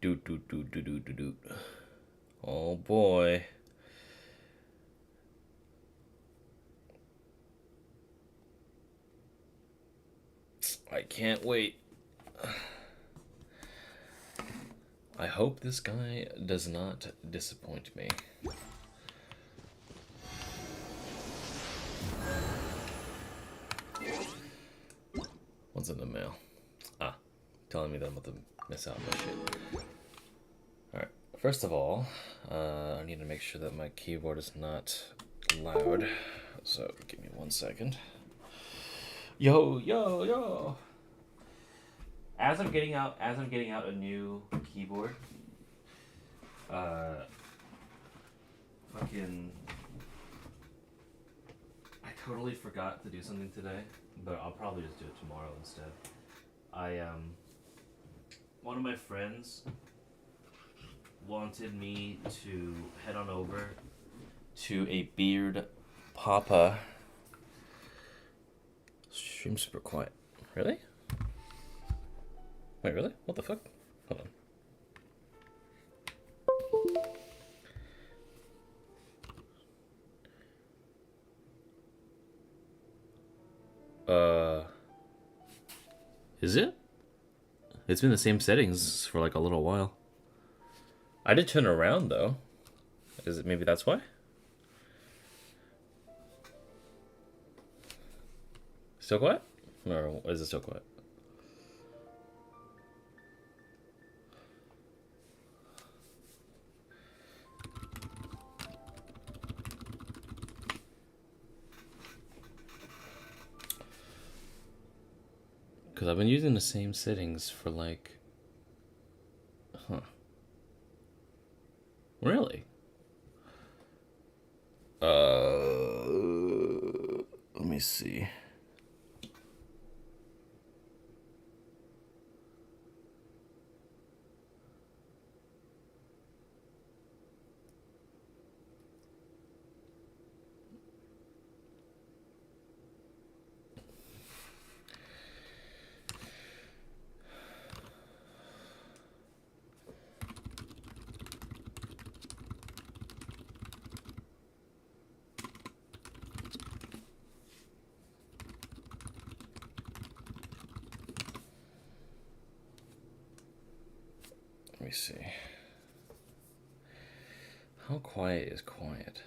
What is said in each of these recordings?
Doot doot doot doot doot doot doot. Oh boy. I can't wait. I hope this guy does not disappoint me. What's in the mail? Ah, telling me that I'm about to miss out on my shit. Alright, first of all, I need to make sure that my keyboard is not loud. So, give me 1 second. Yo, yo, yo! As I'm getting out a new keyboard, fucking, I totally forgot to do something today, but I'll probably just do it tomorrow instead. One of my friends wanted me to head on over to a beard papa. Stream's super quiet. Really? Wait, really? What the fuck? Hold on. Is it? It's been the same settings for like a little while. I did turn around though. Is it maybe that's why? Still quiet? Or is it still quiet? Because I've been using the same settings for like... Huh. Really? Let me see. Let me see. How quiet is quiet?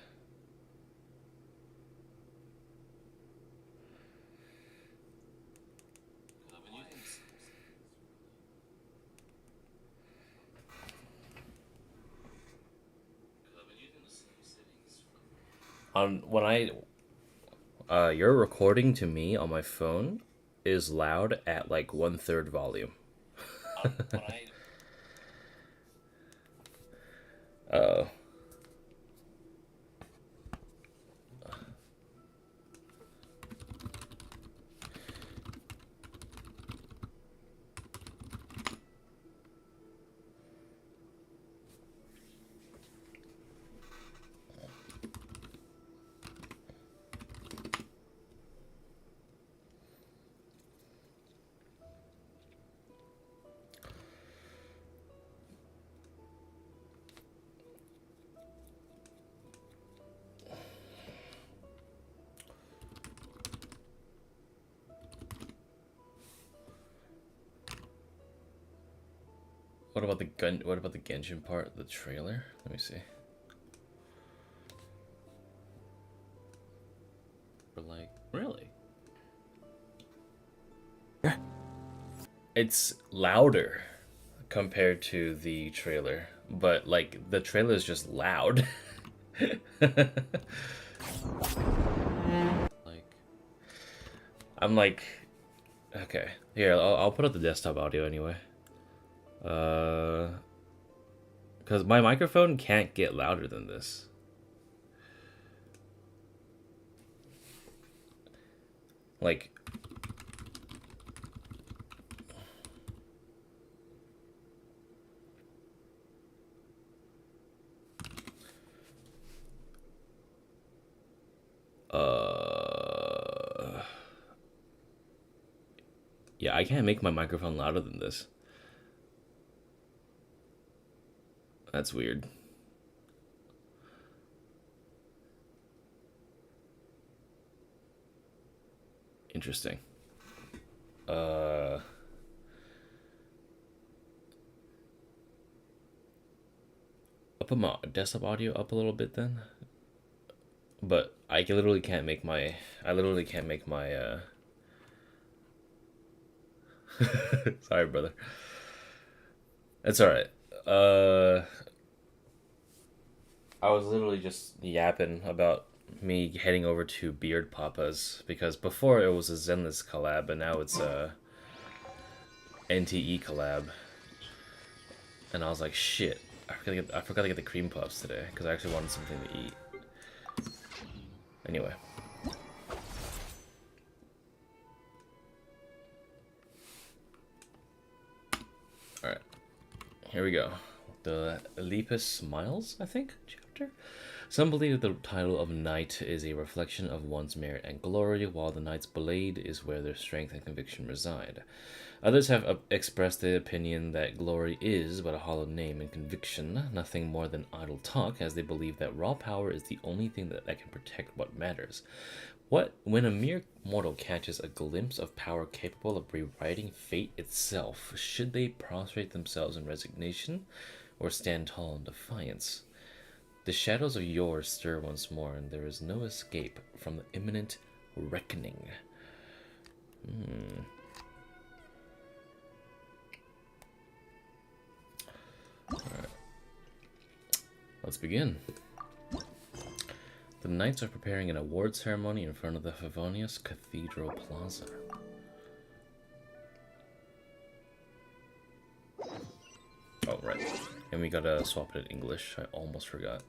Your recording to me on my phone is loud at like 1/3 volume. Oh. What about the Genshin part, the trailer? Let me see. We're like, really? It's louder compared to the trailer, but like the trailer is just loud. Like, I'm like, okay, here I'll put up the desktop audio anyway. Because my microphone can't get louder than this. Like, yeah, I can't make my microphone louder than this. That's weird. Interesting. Up my desktop audio up a little bit then. But I literally can't make my sorry, brother. It's alright. I was literally just yapping about me heading over to Beard Papa's because before it was a Zenless collab, and now it's a NTE collab. And I was like, shit, I forgot to get the cream puffs today because I actually wanted something to eat. Anyway. Alright. Here we go. The Lepus Smiles, I think, chapter? Some believe that the title of knight is a reflection of one's merit and glory, while the knight's blade is where their strength and conviction reside. Others have expressed the opinion that glory is but a hollow name and conviction nothing more than idle talk, as they believe that raw power is the only thing that can protect what matters. When a mere mortal catches a glimpse of power capable of rewriting fate itself, should they prostrate themselves in resignation or stand tall in defiance? The shadows of yore stir once more, and there is no escape from the imminent reckoning. Alright. Let's begin. The knights are preparing an award ceremony in front of the Favonius Cathedral Plaza. Oh, right. And we gotta swap it in English. I almost forgot.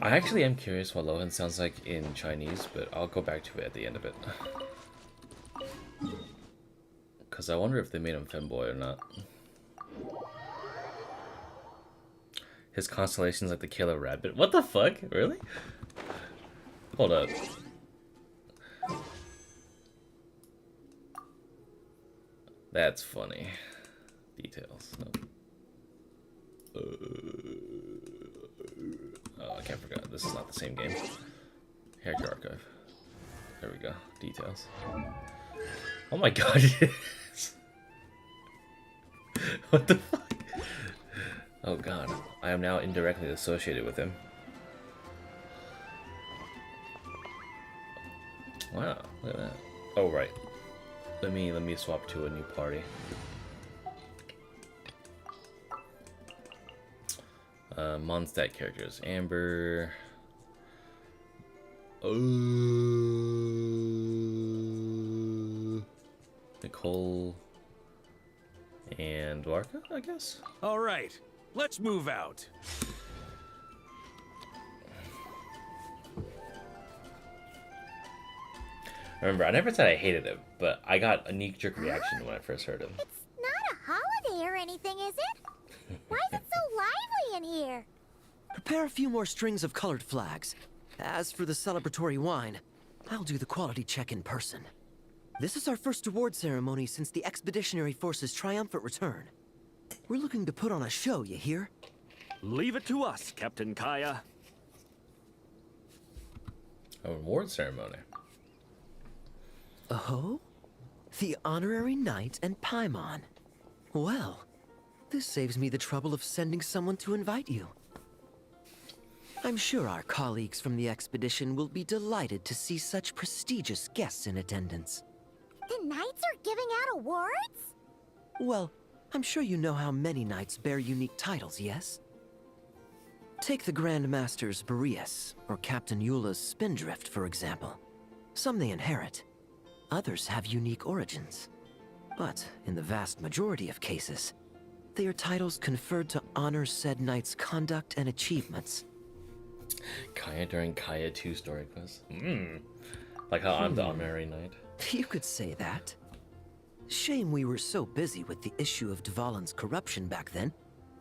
I actually am curious what Lohen sounds like in Chinese, but I'll go back to it at the end of it. Because I wonder if they made him femboy or not. His constellation's like the killer rabbit. What the fuck? Really? Hold up. That's funny. Details. No. Oh, I can't forget. This is not the same game. Character archive. There we go. Details. Oh my god, it is. What the fuck? Oh god. I am now indirectly associated with him. Wow, look at that. Oh right. Let me swap to a new party. Mondstadt characters. Amber. Nicole. And Dwarka, I guess? Alright, let's move out. Remember, I never said I hated him, but I got a knee-jerk reaction when I first heard him. It's not a holiday or anything, is it? Why is it so lively in here? Prepare a few more strings of colored flags. As for the celebratory wine, I'll do the quality check in person. This is our first award ceremony since the Expeditionary Force's triumphant return. We're looking to put on a show, you hear? Leave it to us, Captain Kaya. An award ceremony. Oh? The Honorary Knight and Paimon. Well, this saves me the trouble of sending someone to invite you. I'm sure our colleagues from the expedition will be delighted to see such prestigious guests in attendance. The knights are giving out awards? Well, I'm sure you know how many knights bear unique titles, yes? Take the Grand Master's Boreas, or Captain Eula's Spindrift, for example. Some they inherit. Others have unique origins. But in the vast majority of cases, they are titles conferred to honor said knight's conduct and achievements. Kaya during Kaya 2 story quest. Like how I'm the honorary knight. You could say that. Shame we were so busy with the issue of Dvalin's corruption back then,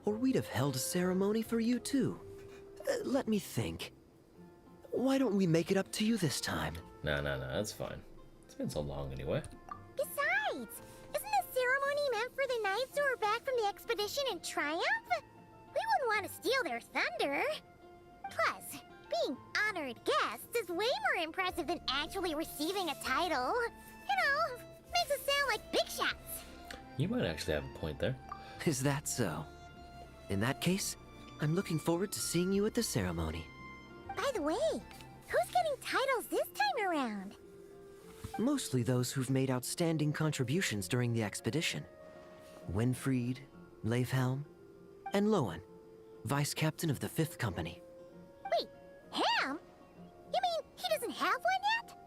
or we'd have held a ceremony for you too. Let me think. Why don't we make it up to you this time? No, that's fine. It's been so long anyway. Besides, isn't the ceremony meant for the knights who are back from the expedition? expedition in triumph? We wouldn't want to steal their thunder. Plus, being honored guests is way more impressive than actually receiving a title. You know, makes us sound like big shots. You might actually have a point there. Is that so? In that case, I'm looking forward to seeing you at the ceremony. By the way, who's getting titles this time around? Mostly those who've made outstanding contributions during the expedition. Winfried, Leifhelm, and Lohen, Vice Captain of the 5th Company. Wait, Ham? You mean he doesn't have one yet?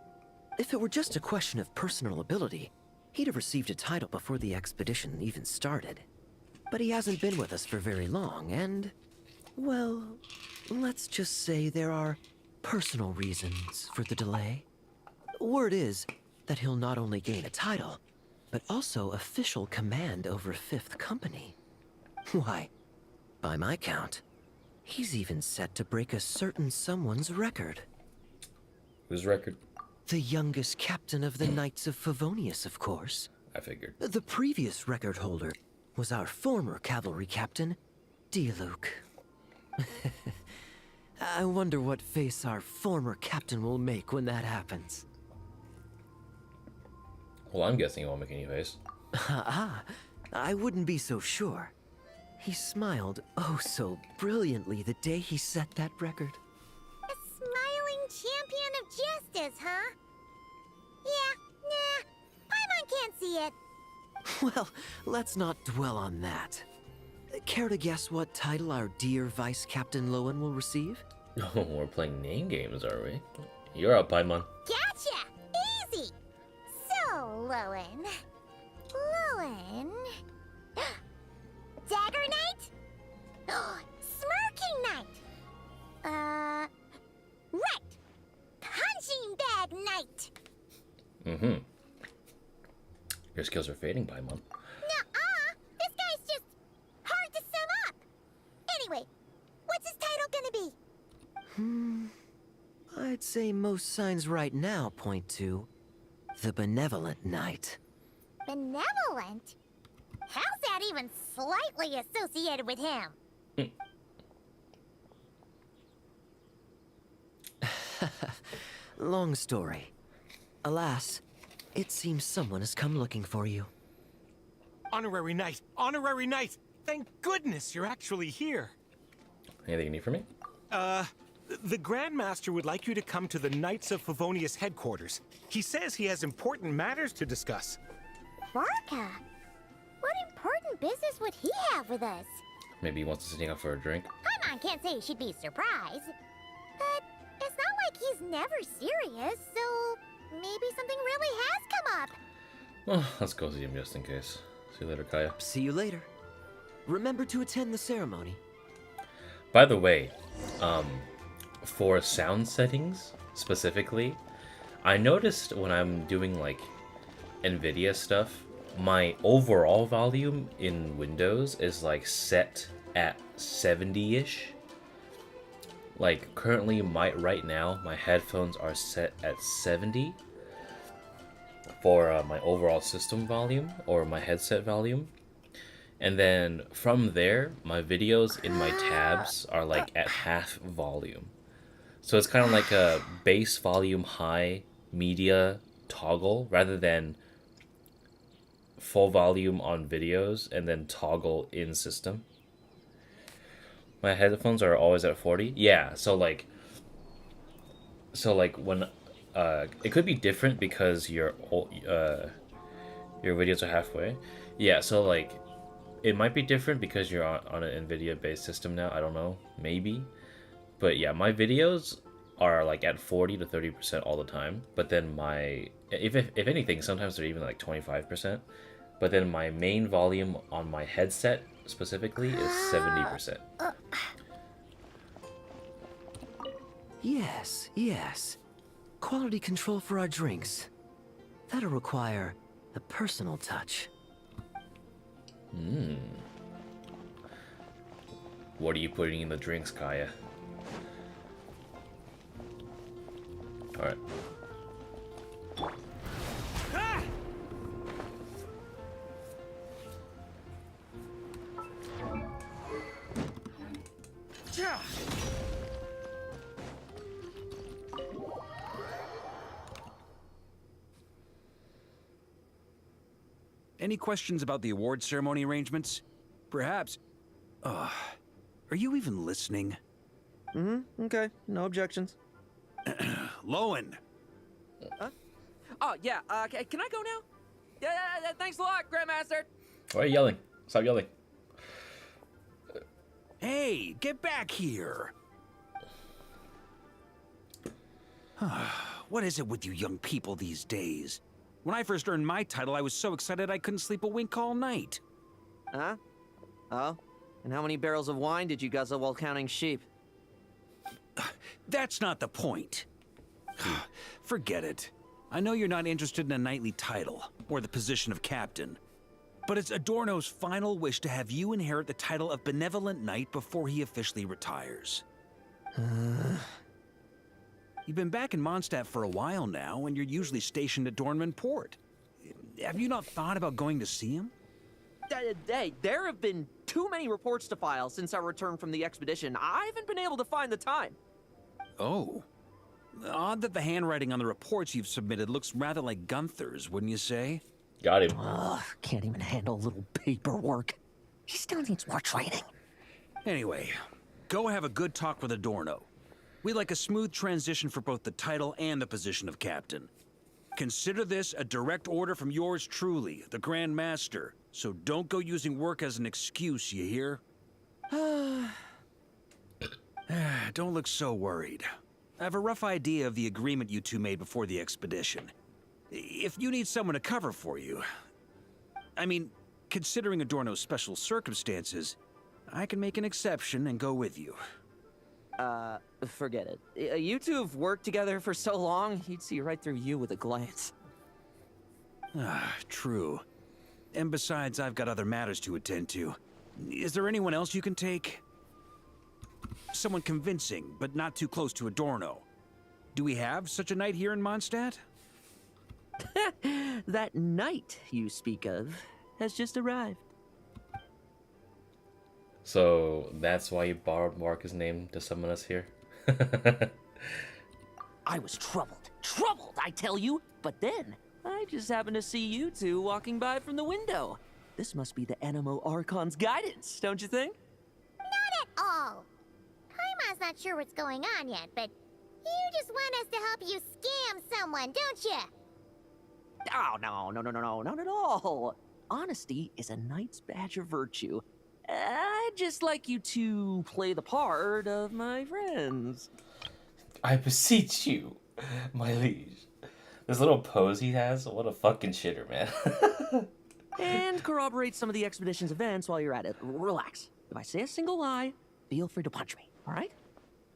If it were just a question of personal ability, he'd have received a title before the expedition even started. But he hasn't been with us for very long, and... well, let's just say there are personal reasons for the delay. Word is that he'll not only gain a title, but also official command over 5th Company. Why, by my count, he's even set to break a certain someone's record. Whose record? The youngest captain of the Knights of Favonius, of course. I figured. The previous record holder was our former cavalry captain, Diluc. I wonder what face our former captain will make when that happens. Well, I'm guessing he won't make any face. I wouldn't be so sure. He smiled oh so brilliantly the day he set that record. A smiling champion of justice, huh? Yeah, nah, Paimon can't see it. Well, let's not dwell on that. Care to guess what title our dear Vice Captain Lohen will receive? Oh, we're playing name games, are we? You're up, Paimon. Gotcha! Easy! So, Lohen... Dagger Knight? Smirking Knight! Right! Punching Bag Knight! Mm-hmm. Your skills are fading, Paimon. Nuh-uh! This guy's just hard to sum up! Anyway, what's his title gonna be? I'd say most signs right now point to the Benevolent Knight. Benevolent? How's that even slightly associated with him? Long story. Alas, it seems someone has come looking for you. Honorary Knight! Honorary Knight! Thank goodness you're actually here. Anything you need from me? The Grand Master would like you to come to the Knights of Favonius headquarters. He says he has important matters to discuss. Barca? What important business would he have with us? Maybe he wants to sneak out for a drink. Paimon can't say she'd be surprised. But it's not like he's never serious, so maybe something really has come up. Well, let's go see him just in case. See you later, Kaya. See you later. Remember to attend the ceremony. By the way, for sound settings specifically, I noticed when I'm doing like NVIDIA stuff, my overall volume in Windows is like set at 70-ish. Like currently, right now, my headphones are set at 70 for my overall system volume or my headset volume. And then from there, my videos in my tabs are like at half volume. So it's kind of like a base volume high media toggle rather than full volume on videos and then toggle in system. My headphones are always at 40. Yeah, so like when it could be different because your videos are halfway. Yeah, so like it might be different because you're on an NVIDIA based system now. I don't know, maybe. But yeah, my videos are like at 40 to 30% all the time. But then if anything, sometimes they're even like 25%. But then my main volume on my headset specifically is 70%. Yes. Quality control for our drinks. That'll require a personal touch. What are you putting in the drinks, Kaya? Alright. Any questions about the award ceremony arrangements? Perhaps. Are you even listening? Okay, no objections. Lohen! Oh, yeah, can I go now? Yeah, thanks a lot, Grandmaster. Why are you yelling? Stop yelling. Hey, get back here! What is it with you young people these days? When I first earned my title, I was so excited I couldn't sleep a wink all night. Huh? Oh? And how many barrels of wine did you guzzle while counting sheep? That's not the point. Forget it. I know you're not interested in a knightly title, or the position of captain. But it's Adorno's final wish to have you inherit the title of Benevolent Knight before he officially retires. You've been back in Mondstadt for a while now, and you're usually stationed at Dornman Port. Have you not thought about going to see him? Hey, there have been too many reports to file since our return from the expedition. I haven't been able to find the time. Oh. Odd that the handwriting on the reports you've submitted looks rather like Gunther's, wouldn't you say? Got him. Ugh, can't even handle a little paperwork. He still needs more training. Anyway, go have a good talk with Adorno. We'd like a smooth transition for both the title and the position of captain. Consider this a direct order from yours truly, the Grand Master. So don't go using work as an excuse, you hear? Don't look so worried. I have a rough idea of the agreement you two made before the expedition. If you need someone to cover for you... I mean, considering Adorno's special circumstances, I can make an exception and go with you. Forget it. You two have worked together for so long, he'd see right through you with a glance. True. And besides, I've got other matters to attend to. Is there anyone else you can take? Someone convincing, but not too close to Adorno. Do we have such a knight here in Mondstadt? That knight you speak of has just arrived. So that's why you borrowed Marcus' name to summon us here? I was troubled, I tell you. But then, I just happened to see you two walking by from the window. This must be the Animo Archon's guidance, don't you think? Not at all. Paimon's not sure what's going on yet, but you just want us to help you scam someone, don't you? Oh, no, not at all. Honesty is a knight's badge of virtue. I'd just like you to play the part of my friends. I beseech you, my liege. This little pose he has, what a fucking shitter, man. And corroborate some of the expedition's events while you're at it. Relax. If I say a single lie, feel free to punch me, all right?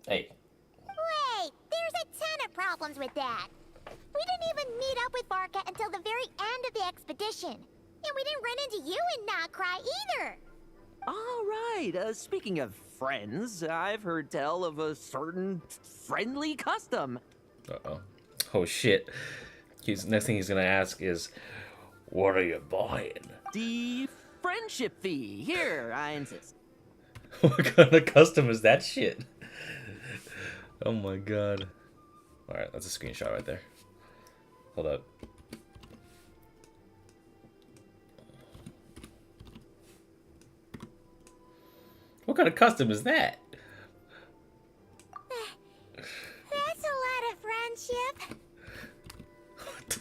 Hey. Wait, there's a ton of problems with that. We didn't even meet up with Varka until the very end of the expedition. And we didn't run into you in Nocry either. All right, speaking of friends, I've heard tell of a certain friendly custom. Uh-oh. Oh, shit. Next thing he's gonna ask is, what are you buying? The friendship fee. Here, I insist. What kind of custom is that shit? Oh my god. Alright, that's a screenshot right there. Hold up. What kind of custom is that? That's a lot of friendship. What the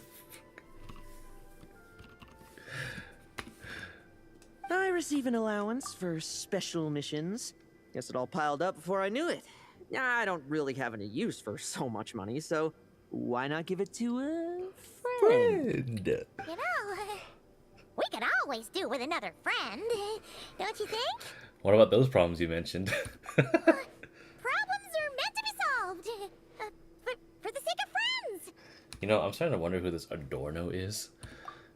I receive an allowance for special missions. Guess it all piled up before I knew it. I don't really have any use for so much money, so why not give it to a friend? You know, we could always do with another friend, don't you think? What about those problems you mentioned? Problems are meant to be solved. For the sake of friends. You know, I'm starting to wonder who this Adorno is.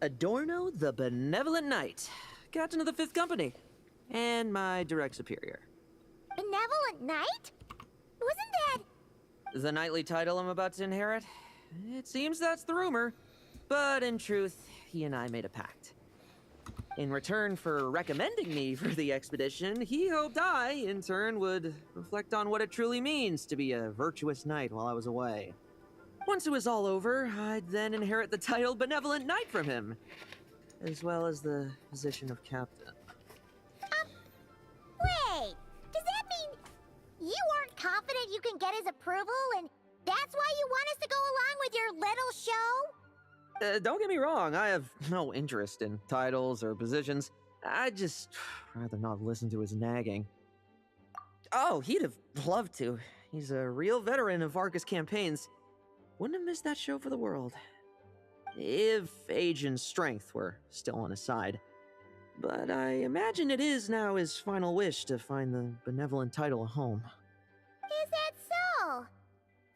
Adorno the Benevolent Knight, captain of the 5th Company, and my direct superior. Benevolent Knight? Wasn't that... The knightly title I'm about to inherit? It seems that's the rumor, but in truth, he and I made a pact. In return for recommending me for the expedition, he hoped I, in turn, would reflect on what it truly means to be a virtuous knight while I was away. Once it was all over, I'd then inherit the title Benevolent Knight from him, as well as the position of captain. Wait, does that mean you aren't confident you can get his approval, and that's why you want us to go along with your little show? Don't get me wrong, I have no interest in titles or positions. I'd just rather not listen to his nagging. Oh, he'd have loved to. He's a real veteran of Vargas campaigns. Wouldn't have missed that show for the world. If age and strength were still on his side. But I imagine it is now his final wish to find the benevolent title a home. Is that so?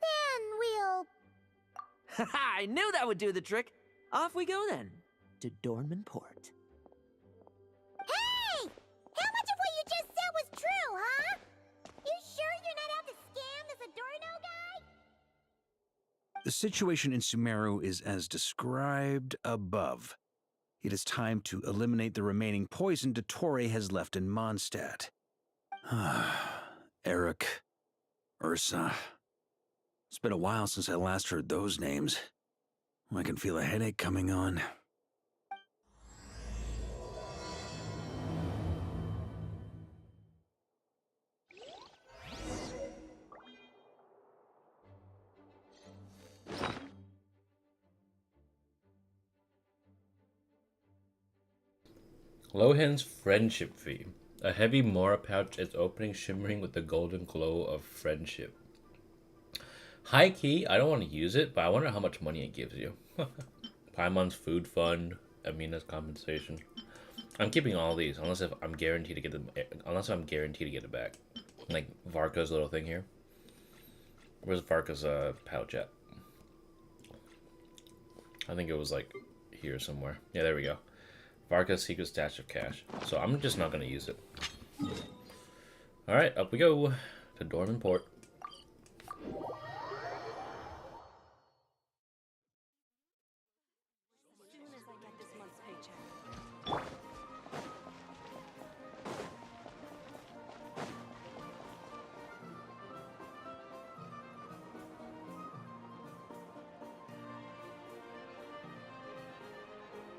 Then we'll... I knew that would do the trick. Off we go then, to Dornman Port. Hey! How much of what you just said was true, huh? You sure you're not out to scam this Adorno guy? The situation in Sumeru is as described above. It is time to eliminate the remaining poison Dottore has left in Mondstadt. Eric, Ursa. It's been a while since I last heard those names. I can feel a headache coming on. Lohen's friendship fee. A heavy Mora pouch is opening, shimmering with the golden glow of friendship. High key, I don't want to use it, but I wonder how much money it gives you. Paimon's food fund, Amina's compensation. I'm keeping all these unless if I'm guaranteed to get them. Unless I'm guaranteed to get it back. Like Varka's little thing here. Where's Varka's pouch at? I think it was like here somewhere. Yeah, there we go. Varka's secret stash of cash. So I'm just not gonna use it. All right, up we go to Dornman Port.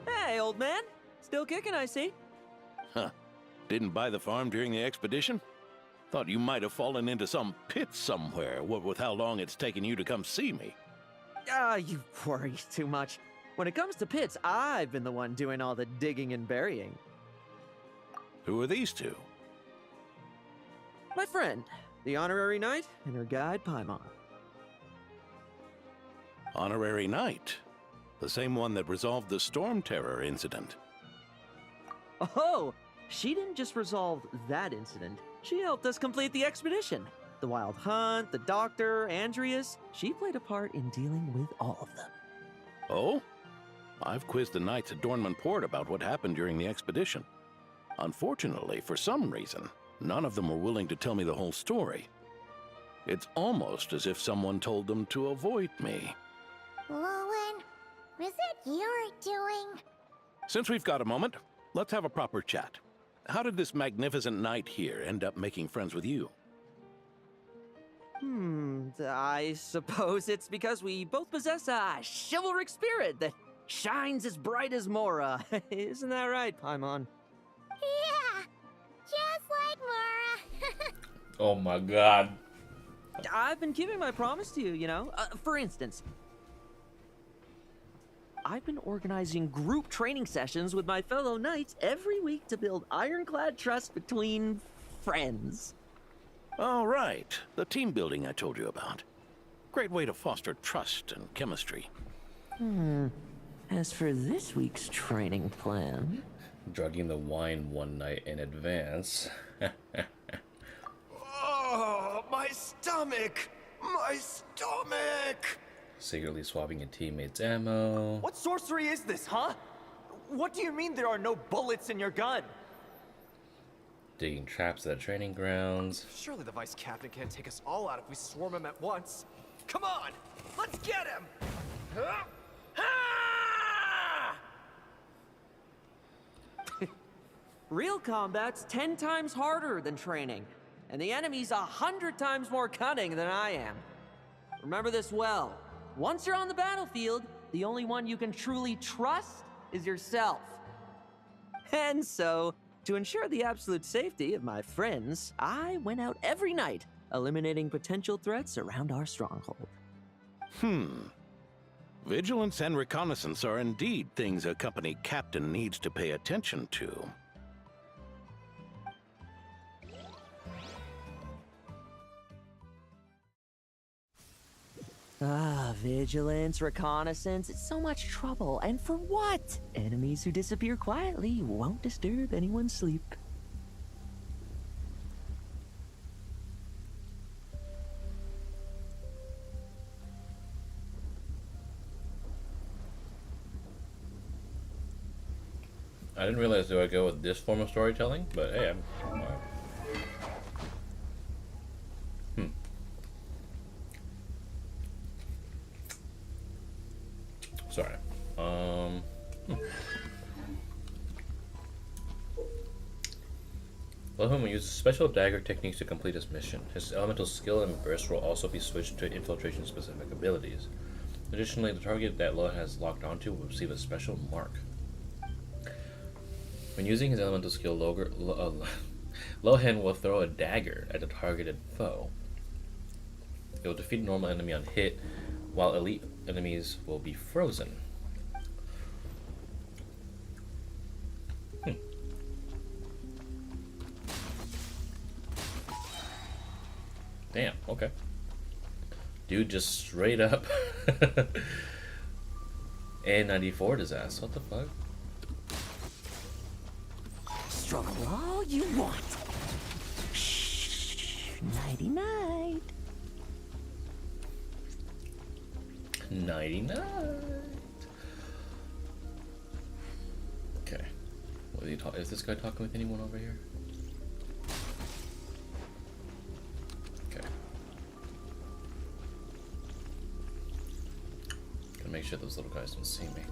Hey, old man. Still kicking, I see. Huh. Didn't buy the farm during the expedition? Thought you might have fallen into some pit somewhere, what with how long it's taken you to come see me. You worry too much. When it comes to pits, I've been the one doing all the digging and burying. Who are these two? My friend, the honorary knight, and her guide, Paimon. Honorary Knight. The same one that resolved the Storm Terror incident. Oh, she didn't just resolve that incident. She helped us complete the expedition. The Wild Hunt, the Doctor, Andreas. She played a part in dealing with all of them. Oh? I've quizzed the knights at Dornman Port about what happened during the expedition. Unfortunately, for some reason, none of them were willing to tell me the whole story. It's almost as if someone told them to avoid me. Lohen, is it your doing? Since we've got a moment, let's have a proper chat. How did this magnificent knight here end up making friends with you? I suppose it's because we both possess a chivalric spirit that shines as bright as Mora. Isn't that right, Paimon? Yeah, just like Mora. Oh my god. I've been keeping my promise to you, you know? For instance, I've been organizing group training sessions with my fellow knights every week to build ironclad trust between friends. All right, the team building I told you about. Great way to foster trust and chemistry. As for this week's training plan... Drugging the wine one night in advance. Oh, my stomach! My stomach! Secretly swapping a teammate's ammo. What sorcery is this, huh? What do you mean there are no bullets in your gun? Digging traps at the training grounds. Surely the vice captain can't take us all out if we swarm him at once. Come on, let's get him! Huh? Ah! Real combat's 10 times harder than training, and the enemy's 100 times more cunning than I am. Remember this well. Once you're on the battlefield, the only one you can truly trust is yourself. And so, to ensure the absolute safety of my friends, I went out every night, eliminating potential threats around our stronghold. Vigilance and reconnaissance are indeed things a company captain needs to pay attention to. Vigilance, reconnaissance, it's so much trouble. And for what? Enemies who disappear quietly won't disturb anyone's sleep. I didn't realize do I go with this form of storytelling, but hey, I'm alright. Sorry. Lohen will use special dagger techniques to complete his mission. His elemental skill and burst will also be switched to infiltration-specific abilities. Additionally, the target that Lohen has locked onto will receive a special mark. When using his elemental skill, Lohen will throw a dagger at a targeted foe. It will defeat a normal enemy on hit, while elite enemies will be frozen. Damn, okay. Dude just straight up N94'd his ass. What the fuck? Struggle all you want. Shh, nighty night. Nighty night. Okay. What is this guy talking with anyone over here? Okay. Gotta make sure those little guys don't see me.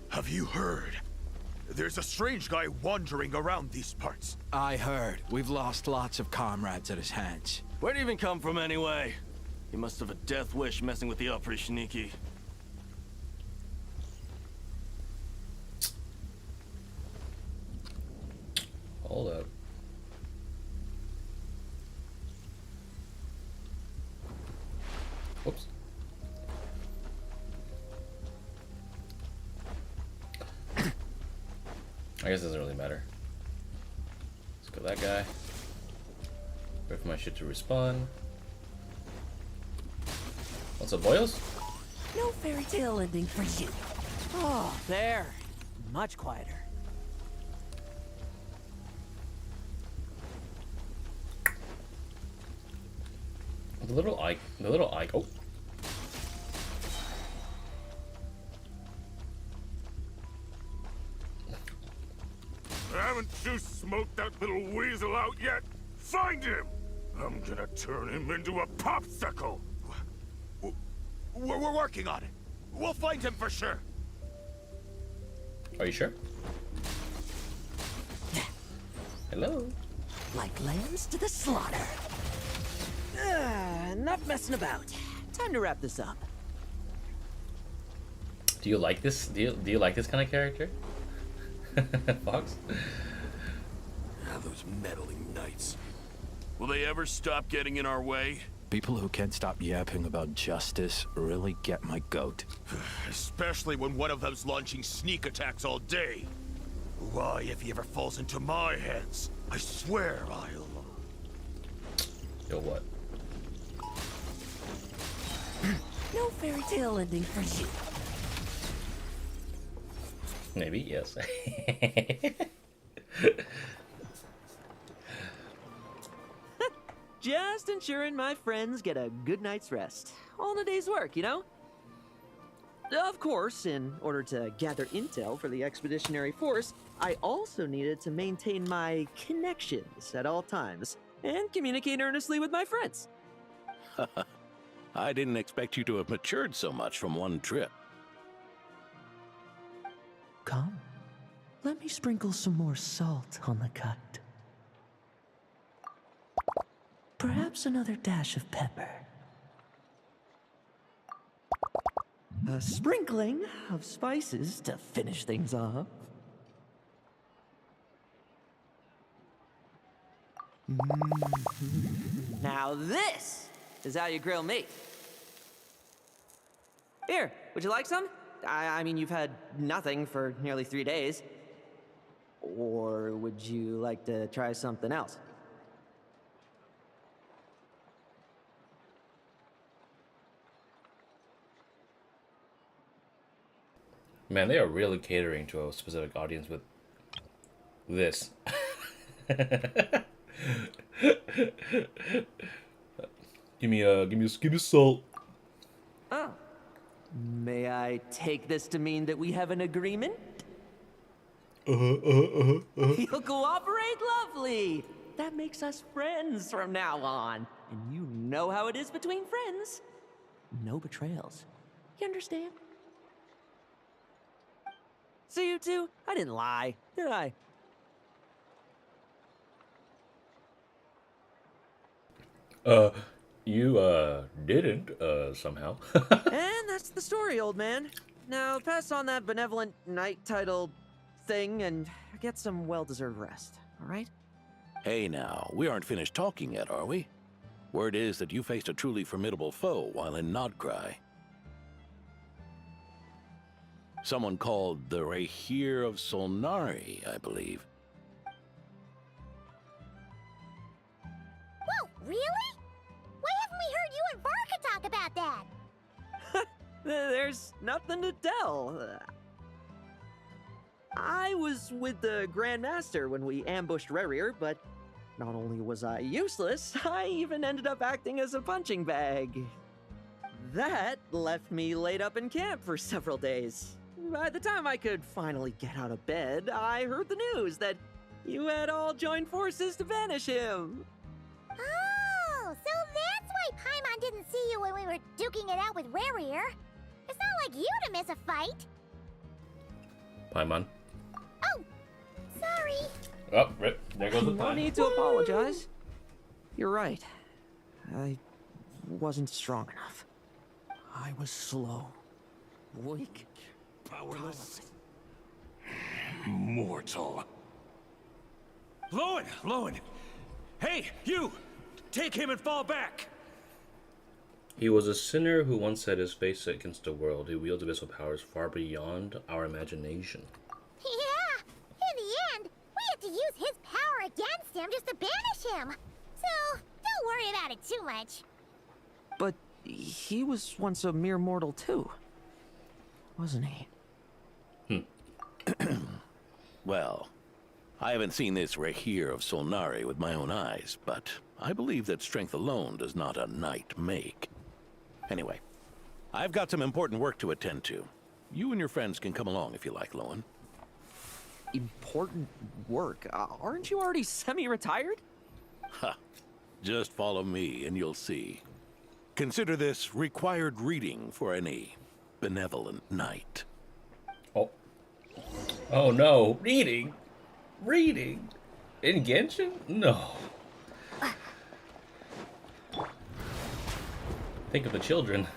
Have you heard? There's a strange guy wandering around these parts. I heard. We've lost lots of comrades at his hands. Where'd he even come from anyway? He must have a death wish messing with the pretty sneaky. Hold up. Whoops. I guess it doesn't really matter. Let's go that guy. Wait for my shit to respawn. What's up, boys? No fairy tale ending for you. Oh, there. Much quieter. The little eye. Oh. Haven't you smoked that little weasel out yet? Find him! I'm gonna turn him into a popsicle! We're working on it. We'll find him for sure. Are you sure? Hello? Like lambs to the slaughter. Enough messing about. Time to wrap this up. Do you like this? Do you like this kind of character? Fox? Ah, those meddling knights. Will they ever stop getting in our way? People who can't stop yapping about justice really get my goat. Especially when one of them's launching sneak attacks all day. Why, if he ever falls into my hands, I swear I'll... Yo, what? No fairy tale ending for you. Maybe, yes. Just ensuring my friends get a good night's rest. All in a day's work, you know? Of course, in order to gather intel for the expeditionary force, I also needed to maintain my connections at all times and communicate earnestly with my friends. I didn't expect you to have matured so much from one trip. Let me sprinkle some more salt on the cut. Perhaps another dash of pepper. A sprinkling of spices to finish things off. Now this is how you grill meat. Here, would you like some? I mean, you've had nothing for nearly 3 days. Or would you like to try something else? Man, they are really catering to a specific audience with this. give me salt. Oh. May I take this to mean that we have an agreement? You'll cooperate? Lovely! That makes us friends from now on. And you know how it is between friends. No betrayals. You understand? So you two, I didn't lie, did I? You didn't, somehow. And that's the story, old man. Now pass on that benevolent knight title thing and get some well-deserved rest, all right? Hey now, we aren't finished talking yet, are we? Word is that you faced a truly formidable foe while in Nodcry. Someone called the Rahir of Solnari, I believe. Whoa, really? Why haven't we heard you and Varka talk about that? There's nothing to tell. I was with the Grand Master when we ambushed Rerir, but not only was I useless, I even ended up acting as a punching bag. That left me laid up in camp for several days. By the time I could finally get out of bed, I heard the news that you had all joined forces to banish him. Oh, so that's why Paimon didn't see you when we were duking it out with Rerir. It's not like you to miss a fight. Paimon. Oh, sorry. Oh, rip. There goes the No pie. need to apologize. You're right. I wasn't strong enough. I was slow, weak, powerless. Mortal. Lohen! Hey, you! Take him and fall back! He was a sinner who once set his face against a world who wields abyssal powers far beyond our imagination. Yeah, in the end, we had to use his power against him just to banish him. So, don't worry about it too much. But he was once a mere mortal too, wasn't he? Well, I haven't seen this Rahir of Solnari with my own eyes, but I believe that strength alone does not a knight make. Anyway, I've got some important work to attend to. You and your friends can come along if you like, Lohen. Important work? Aren't you already semi-retired? Ha! Just follow me and you'll see. Consider this required reading for any benevolent knight. Oh. Oh no. Reading? Reading? In Genshin? No. Think of the children.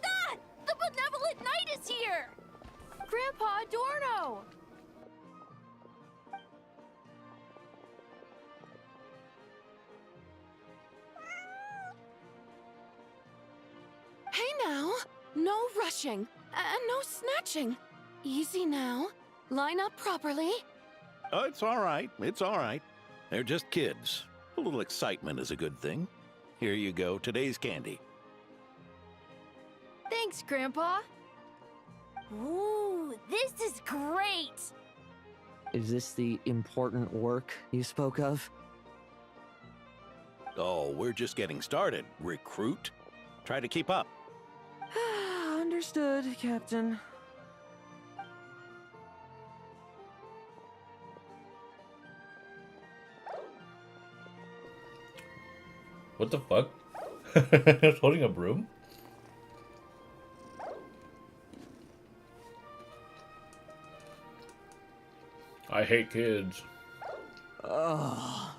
Ah! The benevolent knight is here! Grandpa Adorno! Hey now, no rushing, and no snatching. Easy now. Line up properly. Oh, it's all right. It's all right. They're just kids. A little excitement is a good thing. Here you go, today's candy. Thanks, Grandpa. Ooh, this is great! Is this the important work you spoke of? Oh, we're just getting started, recruit. Try to keep up. Understood, Captain. What the fuck? Holding a broom? I hate kids. Ugh.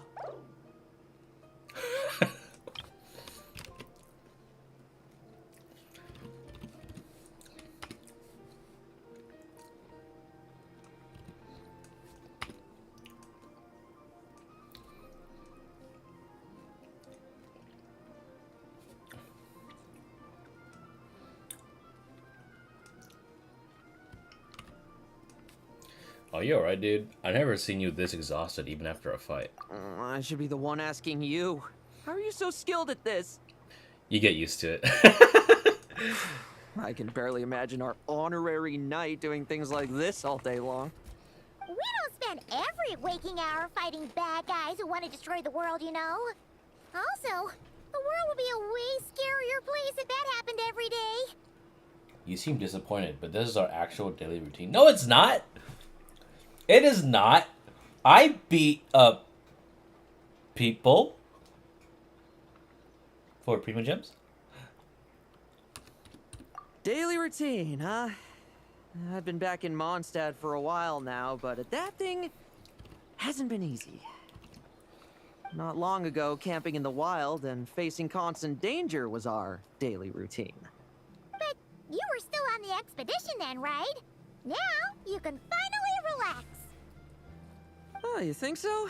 Oh, you alright, dude? I never seen you this exhausted even after a fight. I should be the one asking you. How are you so skilled at this? You get used to it. I can barely imagine our honorary knight doing things like this all day long. We don't spend every waking hour fighting bad guys who want to destroy the world, you know? Also, the world would be a way scarier place if that happened every day. You seem disappointed, but this is our actual daily routine. No, it's not! It is not. I beat up people for Prima Gems. Daily routine, huh? I've been back in Mondstadt for a while now, but that thing hasn't been easy. Not long ago, camping in the wild and facing constant danger was our daily routine. But you were still on the expedition then, right? Now you can finally relax. Oh, you think so?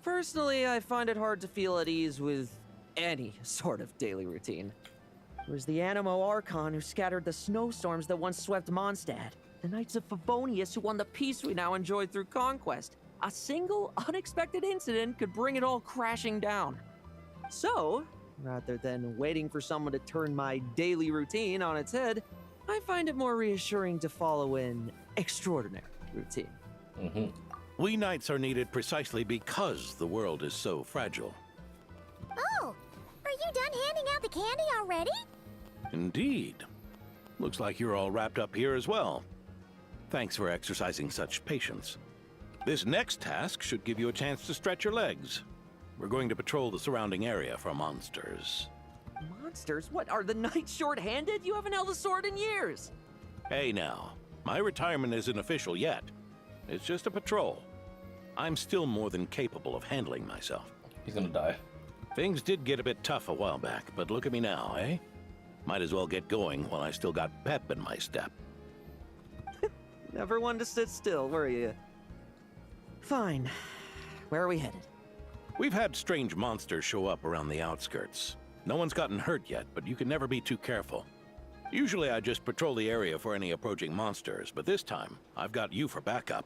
Personally, I find it hard to feel at ease with any sort of daily routine. It was the Animo Archon who scattered the snowstorms that once swept Mondstadt. The Knights of Favonius who won the peace we now enjoy through conquest. A single unexpected incident could bring it all crashing down. So, rather than waiting for someone to turn my daily routine on its head, I find it more reassuring to follow an extraordinary routine. Mm-hmm. We knights are needed precisely because the world is so fragile. Oh, are you done handing out the candy already? Indeed. Looks like you're all wrapped up here as well. Thanks for exercising such patience. This next task should give you a chance to stretch your legs. We're going to patrol the surrounding area for monsters. Monsters? What, are the knights short-handed? You haven't held a sword in years. Hey now, my retirement isn't official yet. It's just a patrol. I'm still more than capable of handling myself. He's gonna die. Things did get a bit tough a while back, but look at me now, eh? Might as well get going while I still got pep in my step. Never one to sit still, were you? Fine. Where are we headed? We've had strange monsters show up around the outskirts. No one's gotten hurt yet, but you can never be too careful. Usually I just patrol the area for any approaching monsters, but this time, I've got you for backup.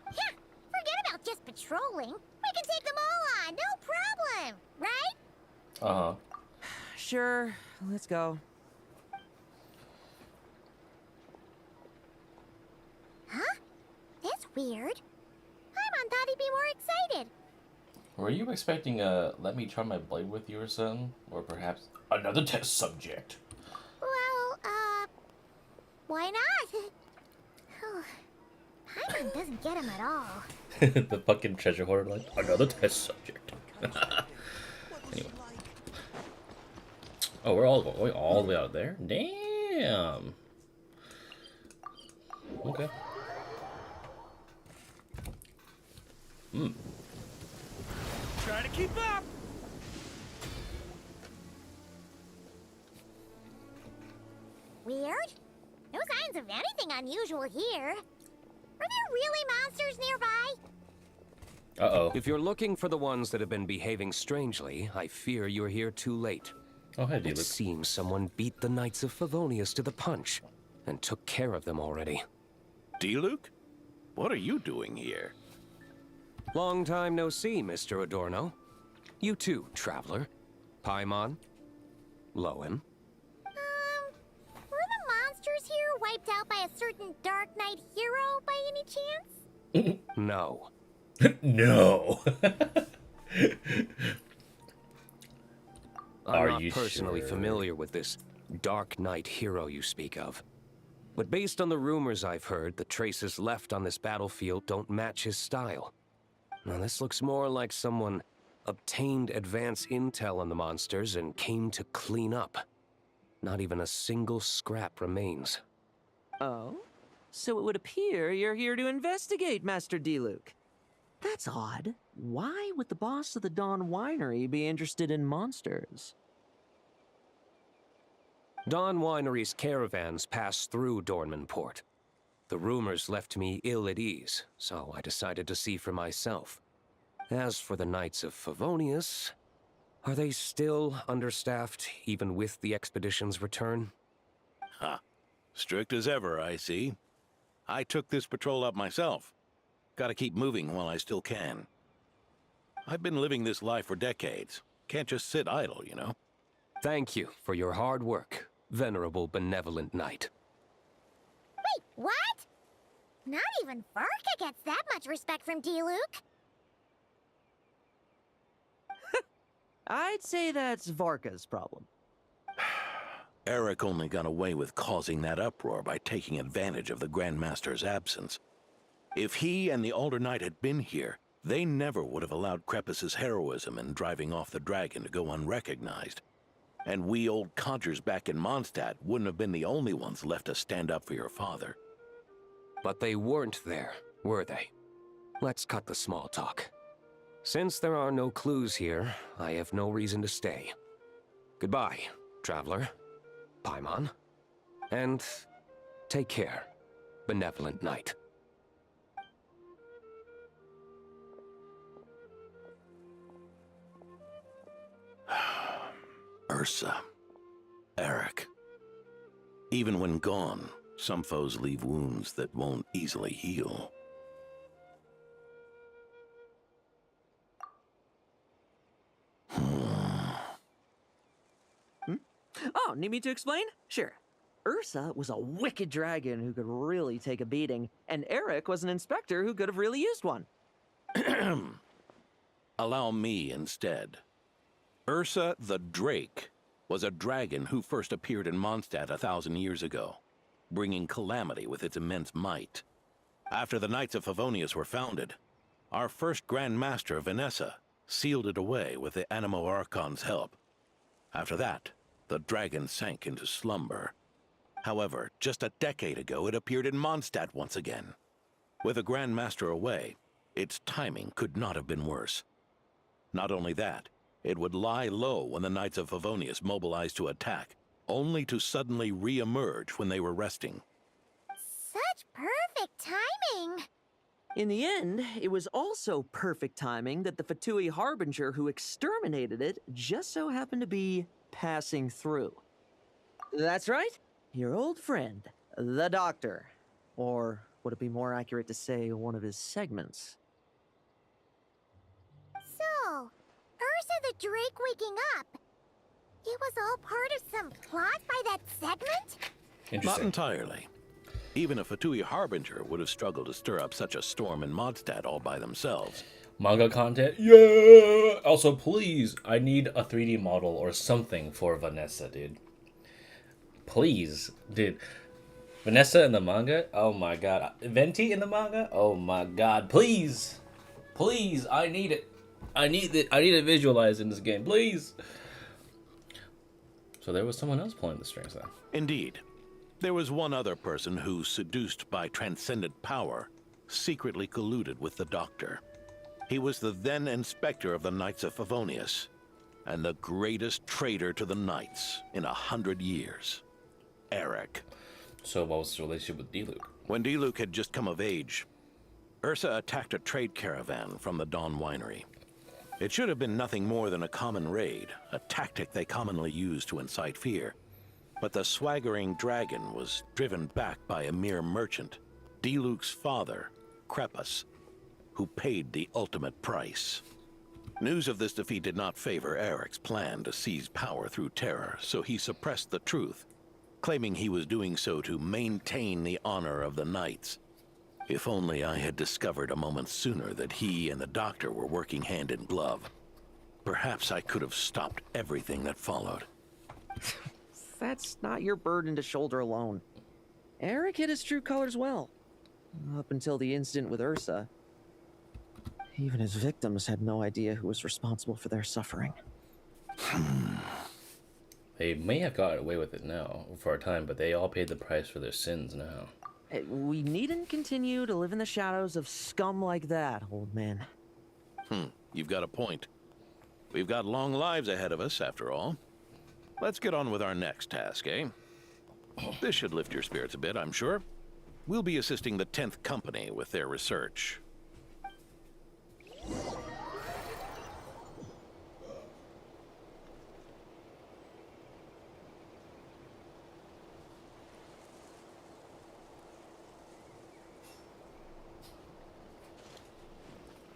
Yeah, forget about just patrolling. We can take them all on, no problem, right? Uh-huh. Sure, let's go. Huh? That's weird. Paimon thought he'd be more excited. Were you expecting a let me try my blade with you or something? Or perhaps another test subject? Well, why not? Paimon doesn't get him at all. The fucking treasure hoarder, like, another test subject. Anyway. Oh, we're all the way out there? Damn. Okay. Hmm. Try to keep up! Weird? No signs of anything unusual here. Are there really monsters nearby? Uh-oh. If you're looking for the ones that have been behaving strangely, I fear you're here too late. Oh, hey, It Diluc. seems someone beat the Knights of Favonius to the punch and took care of them already. Diluc? What are you doing here? Long time no see, Mr. Adorno. You too, traveler. Paimon? Lohen? Were the monsters here wiped out by a certain Dark Knight hero by any chance? No. No. I'm Are not you personally sure? familiar with this Dark Knight hero you speak of. But based on the rumors I've heard, the traces left on this battlefield don't match his style. Now this looks more like someone obtained advance intel on the monsters and came to clean up. Not even a single scrap remains. Oh? So it would appear you're here to investigate, Master Diluc. That's odd. Why would the boss of the Dawn Winery be interested in monsters? Dawn Winery's caravans pass through Dornman Port. The rumors left me ill at ease, so I decided to see for myself. As for the Knights of Favonius, are they still understaffed, even with the expedition's return? Ha. Strict as ever, I see. I took this patrol up myself. Gotta keep moving while I still can. I've been living this life for decades. Can't just sit idle, you know? Thank you for your hard work, venerable benevolent knight. Wait, what? Not even Varka gets that much respect from Diluc. I'd say that's Varka's problem. Eric only got away with causing that uproar by taking advantage of the Grandmaster's absence. If he and the Alder Knight had been here, they never would have allowed Crepus's heroism in driving off the dragon to go unrecognized. And we old codgers back in Mondstadt wouldn't have been the only ones left to stand up for your father. But they weren't there, were they? Let's cut the small talk. Since there are no clues here, I have no reason to stay. Goodbye, traveler, Paimon, and take care, benevolent knight. Ursa. Eric. Even when gone, some foes leave wounds that won't easily heal. Oh, need me to explain? Sure. Ursa was a wicked dragon who could really take a beating, and Eric was an inspector who could have really used one. Allow me instead. Ursa the Drake was a dragon who first appeared in Mondstadt 1,000 years ago, bringing calamity with its immense might. After the Knights of Favonius were founded, our first Grand Master, Vanessa, sealed it away with the Animo Archon's help. After that, the dragon sank into slumber. However, just a decade ago, it appeared in Mondstadt once again. With the Grand Master away, its timing could not have been worse. Not only that, it would lie low when the Knights of Favonius mobilized to attack, only to suddenly re-emerge when they were resting. Such perfect timing! In the end, it was also perfect timing that the Fatui Harbinger who exterminated it just so happened to be passing through. That's right, your old friend, the Doctor. Or would it be more accurate to say one of his segments? So, Ursa the Drake waking up. It was all part of some plot by that segment? Not entirely. Even a Fatui Harbinger would have struggled to stir up such a storm in Mondstadt all by themselves. Manga content? Yeah! Also, please, I need a 3D model or something for Vanessa, dude. Please, dude. Vanessa in the manga? Oh my god. Venti in the manga? Oh my god. Please! Please, I need it. I need it visualized in this game, please. So there was someone else pulling the strings then. Indeed. There was one other person who, seduced by transcendent power, secretly colluded with the Doctor. He was the then Inspector of the Knights of Favonius, and the greatest traitor to the Knights in 100 years. Eric. So what was his relationship with Diluc? When Diluc had just come of age, Ursa attacked a trade caravan from the Dawn Winery. It should have been nothing more than a common raid, a tactic they commonly use to incite fear. But the swaggering dragon was driven back by a mere merchant, Diluc's father, Crepus, who paid the ultimate price. News of this defeat did not favor Eric's plan to seize power through terror, so he suppressed the truth, claiming he was doing so to maintain the honor of the Knights. If only I had discovered a moment sooner that he and the Doctor were working hand in glove. Perhaps I could have stopped everything that followed. That's not your burden to shoulder alone. Eric hid his true colors well. Up until the incident with Ursa. Even his victims had no idea who was responsible for their suffering. They may have gotten away with it now for a time, but they all paid the price for their sins now. We needn't continue to live in the shadows of scum like that, old man. You've got a point. We've got long lives ahead of us, after all. Let's get on with our next task, eh? This should lift your spirits a bit, I'm sure. We'll be assisting the 10th Company with their research.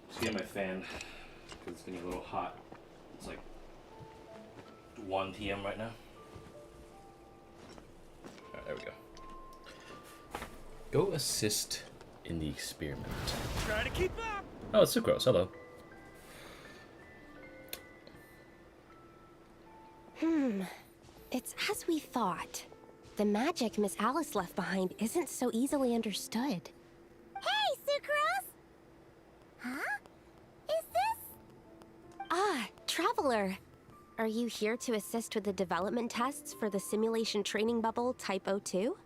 Just get my fan because it's getting a little hot. It's like 1 p.m. right now. Alright, there we go. Go assist in the experiment. Try to keep up. Oh, it's Sucrose. Hello. It's as we thought. The magic Miss Alice left behind isn't so easily understood. Hey, Sucrose! Huh? Is this? Ah, Traveler. Are you here to assist with the development tests for the simulation training bubble Type 02?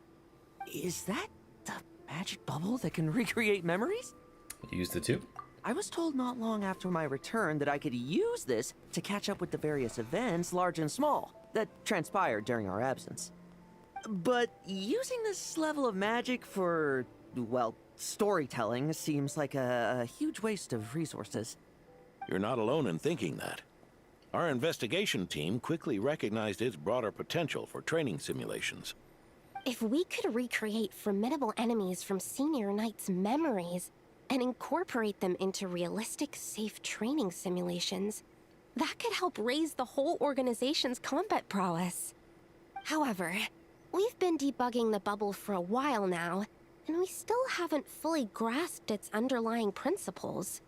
Is that the magic bubble that can recreate memories? You used it too? I was told not long after my return that I could use this to catch up with the various events, large and small, that transpired during our absence. But using this level of magic for, well, storytelling seems like a huge waste of resources. You're not alone in thinking that. Our investigation team quickly recognized its broader potential for training simulations. If we could recreate formidable enemies from Senior Knight's memories and incorporate them into realistic, safe training simulations, that could help raise the whole organization's combat prowess. However, we've been debugging the bubble for a while now, and we still haven't fully grasped its underlying principles.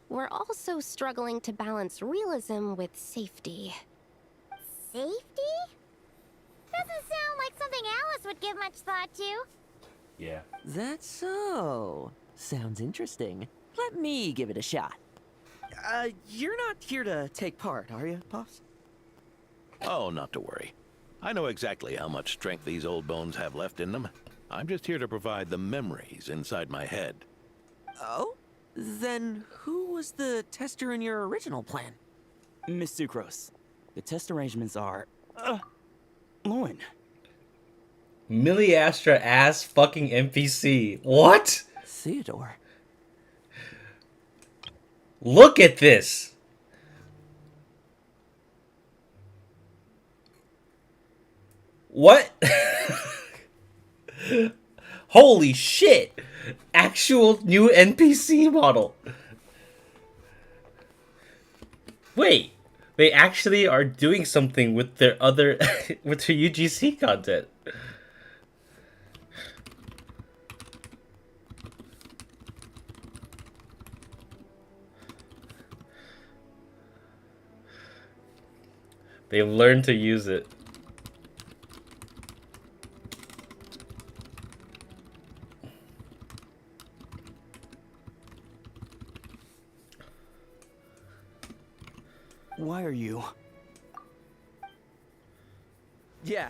We're also struggling to balance realism with safety. Safety? Doesn't sound like something Alice would give much thought to. Yeah. That's so. Sounds interesting. Let me give it a shot. You're not here to take part, are you, Pops? Oh, not to worry. I know exactly how much strength these old bones have left in them. I'm just here to provide the memories inside my head. Oh? Then who was the tester in your original plan? Miss Sucrose, the test arrangements are... Lohen. Millie Astra ass fucking NPC. What? Theodore. Look at this. What? Holy shit. Actual new NPC model. Wait. They actually are doing something with their other with their UGC content. They learned to use it. Why are you? Yeah.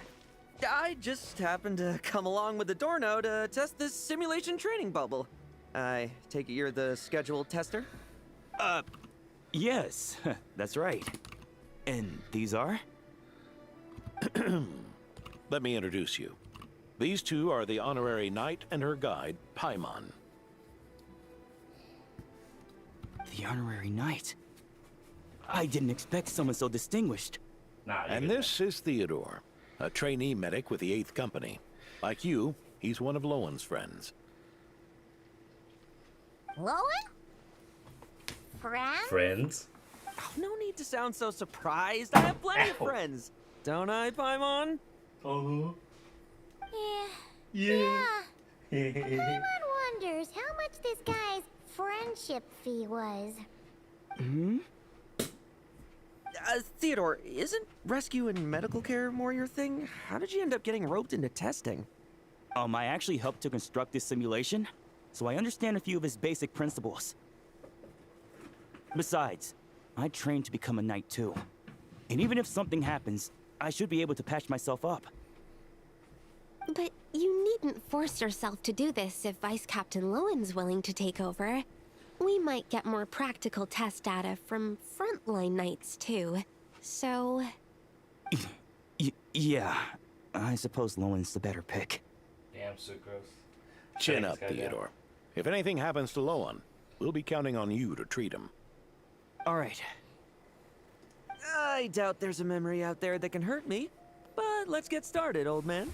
I just happened to come along with Adorno to test this simulation training bubble. I take it you're the scheduled tester? Yes, that's right. And these are? Let me introduce you. These two are the honorary knight and her guide, Paimon. The honorary knight? I didn't expect someone so distinguished. And this is Theodore, a trainee medic with the 8th Company. Like you, he's one of Lowen's friends. Lohen? Friends? Friends? Oh, no need to sound so surprised. I have plenty of friends. Don't I, Paimon? Oh. Yeah. Paimon wonders how much this guy's friendship fee was. Theodore, isn't rescue and medical care more your thing? How did you end up getting roped into testing? I actually helped to construct this simulation, so I understand a few of his basic principles. Besides, I trained to become a knight too. And even if something happens, I should be able to patch myself up. But you needn't force yourself to do this if Vice Captain Lowen's willing to take over. We might get more practical test data from frontline knights, too. So... Yeah, I suppose Lowen's the better pick. Damn, sucrose. Chin up, Theodore. If anything happens to Lohen, we'll be counting on you to treat him. All right. I doubt there's a memory out there that can hurt me, but let's get started, old man.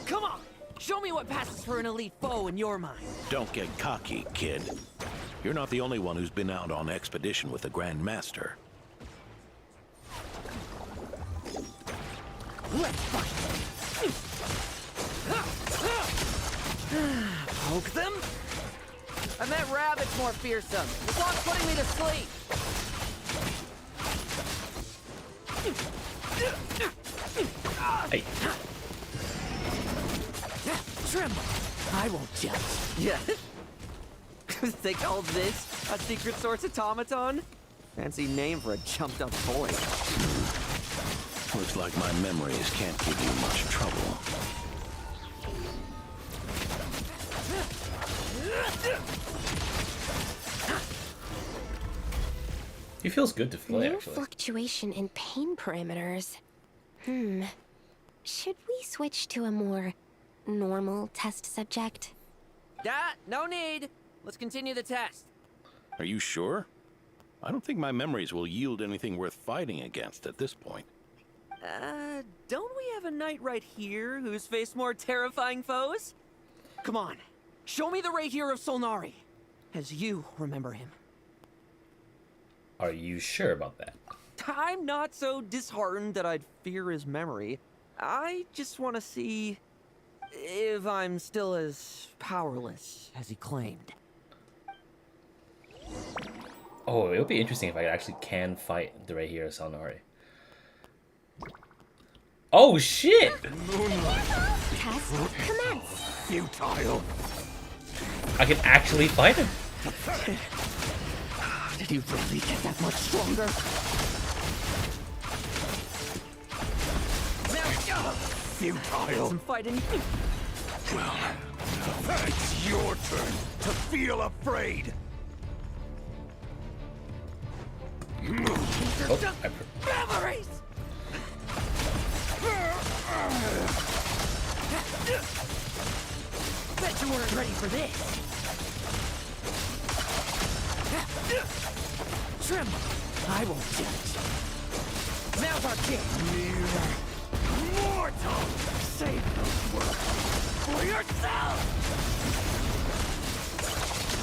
Come on! Show me what passes for an elite foe in your mind. Don't get cocky, kid. You're not the only one who's been out on expedition with the Grand Master. Let's fight! Poke them? I meant rabbits more fearsome. It's not putting me to sleep. Hey. Tremble. I won't judge. Yeah. They call this a secret source automaton? Fancy name for a jumped up boy. Looks like my memories can't give you much trouble. He feels good to play, No actually. fluctuation in pain parameters. Should we switch to a more normal test subject? No need. Let's continue the test. Are you sure? I don't think my memories will yield anything worth fighting against at this point. Don't we have a knight right here who's faced more terrifying foes? Come on, show me the Rapier of Solnari, as you remember him. Are you sure about that? I'm not so disheartened that I'd fear his memory. I just want to see if I'm still as powerless as he claimed. Oh, it would be interesting if I actually can fight the right here, Salnari. Oh shit! Test commence. Futile. I can actually fight him. Did he really get that much stronger? Futile. Some fighting. Well, it's your turn to feel afraid. Memories! Bet you weren't ready for this. Tremble. I won't judge. Now's our chance. Mortal! Save those words for yourself!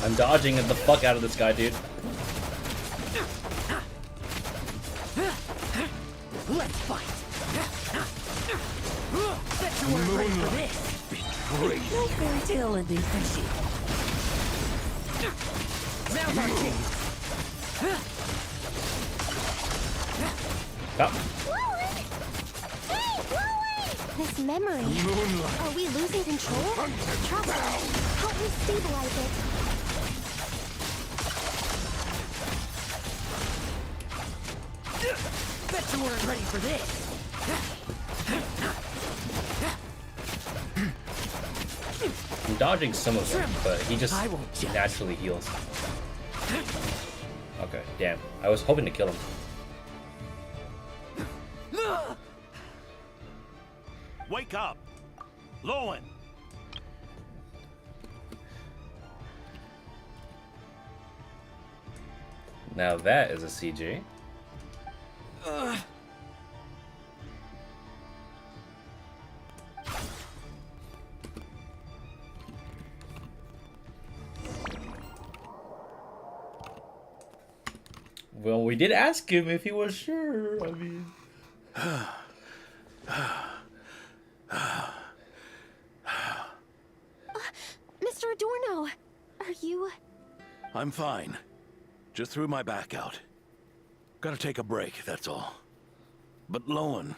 I'm dodging the fuck out of this guy, dude. Let's fight. Bet you weren't ready for this. No fairy tale ending, fishy. Now's our chance. Stop. This memory. Are we losing control? Trouble. Help me stabilize it. Bet you weren't ready for this. I'm dodging some of them, but he just I won't judge. naturally heals. Okay, damn. I was hoping to kill him. Wake up! Lohen! Now that is a CG. Well, we did ask him if he was sure. I mean... Mr. Adorno, are you... I'm fine. Just threw my back out. Gotta take a break, that's all. But Lohen...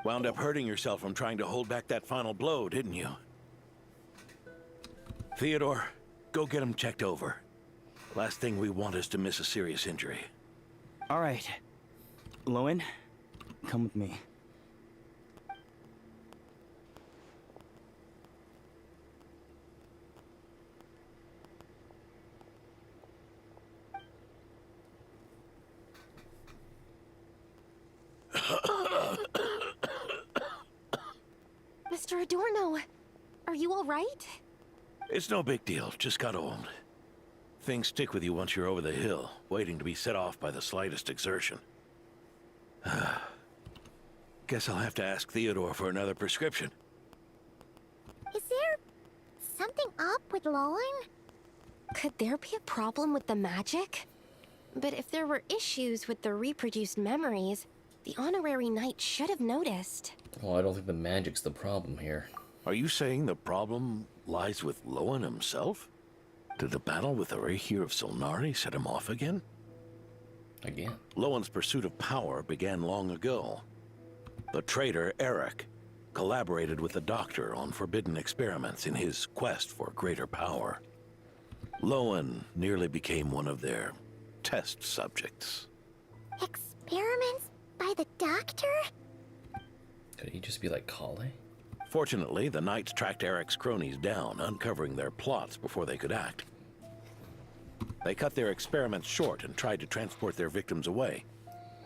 wound up hurting yourself from trying to hold back that final blow, didn't you? Theodore, go get him checked over. Last thing we want is to miss a serious injury. All right. Lohen, come with me. Mr. Adorno, are you all right? It's no big deal, just got old. Things stick with you once you're over the hill, waiting to be set off by the slightest exertion. Guess I'll have to ask Theodore for another prescription. Is there something up with Lohen? Could there be a problem with the magic? But if there were issues with the reproduced memories, the honorary knight should have noticed. Well, I don't think the magic's the problem here. Are you saying the problem lies with Lohen himself? Did the battle with the Rehyr of Solnari set him off again? Again? Lohen's pursuit of power began long ago. The traitor, Eric, collaborated with the Doctor on forbidden experiments in his quest for greater power. Lohen nearly became one of their test subjects. Experiments by the Doctor? Could he just be like Kale? Fortunately, the Knights tracked Eric's cronies down, uncovering their plots before they could act. They cut their experiments short and tried to transport their victims away.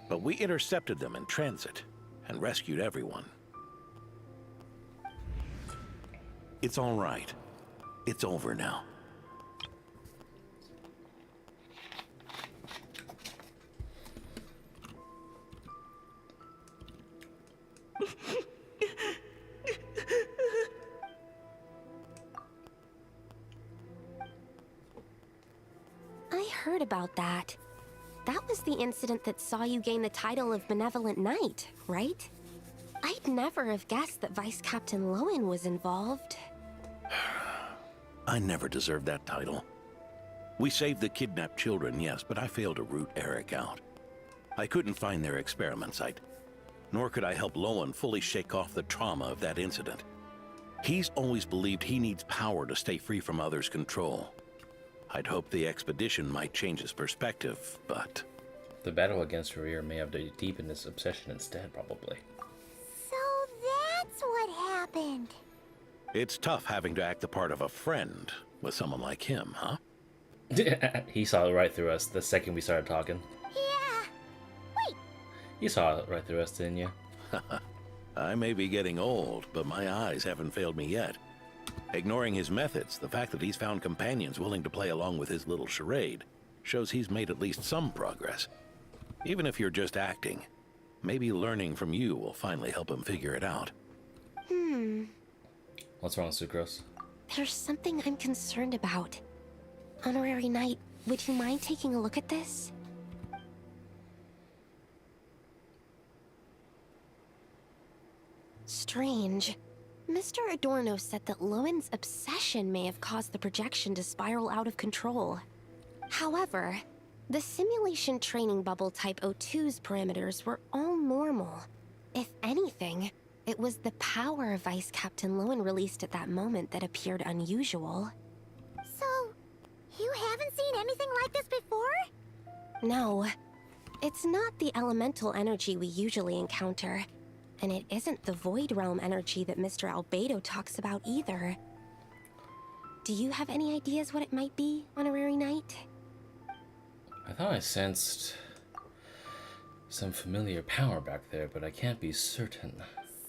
But we intercepted them in transit and rescued everyone. It's all right. It's over now. I heard about that. That was the incident that saw you gain the title of Benevolent Knight, right? I'd never have guessed that Vice Captain Lohen was involved. I never deserved that title. We saved the kidnapped children, yes, but I failed to root Eric out. I couldn't find their experiment site, nor could I help Lohen fully shake off the trauma of that incident. He's always believed he needs power to stay free from others' control. I'd hoped the expedition might change his perspective, but... The battle against Rehyr may have deepened his obsession instead, probably. So that's what happened. It's tough having to act the part of a friend with someone like him, huh? He saw right through us the second we started talking. Yeah. Wait. You saw right through us, didn't you? I may be getting old, but my eyes haven't failed me yet. Ignoring his methods, the fact that he's found companions willing to play along with his little charade shows he's made at least some progress. Even if you're just acting, maybe learning from you will finally help him figure it out. What's wrong, Sucrose? There's something I'm concerned about. Honorary Knight, would you mind taking a look at this? Strange. Mr. Adorno said that Lohen's obsession may have caused the projection to spiral out of control. However, the simulation training bubble type O2's parameters were all normal. If anything, it was the power Vice Captain Lohen released at that moment that appeared unusual. So, you haven't seen anything like this before? No. It's not the elemental energy we usually encounter. And it isn't the Void Realm energy that Mr. Albedo talks about either. Do you have any ideas what it might be, Honorary Knight? I thought I sensed some familiar power back there, but I can't be certain.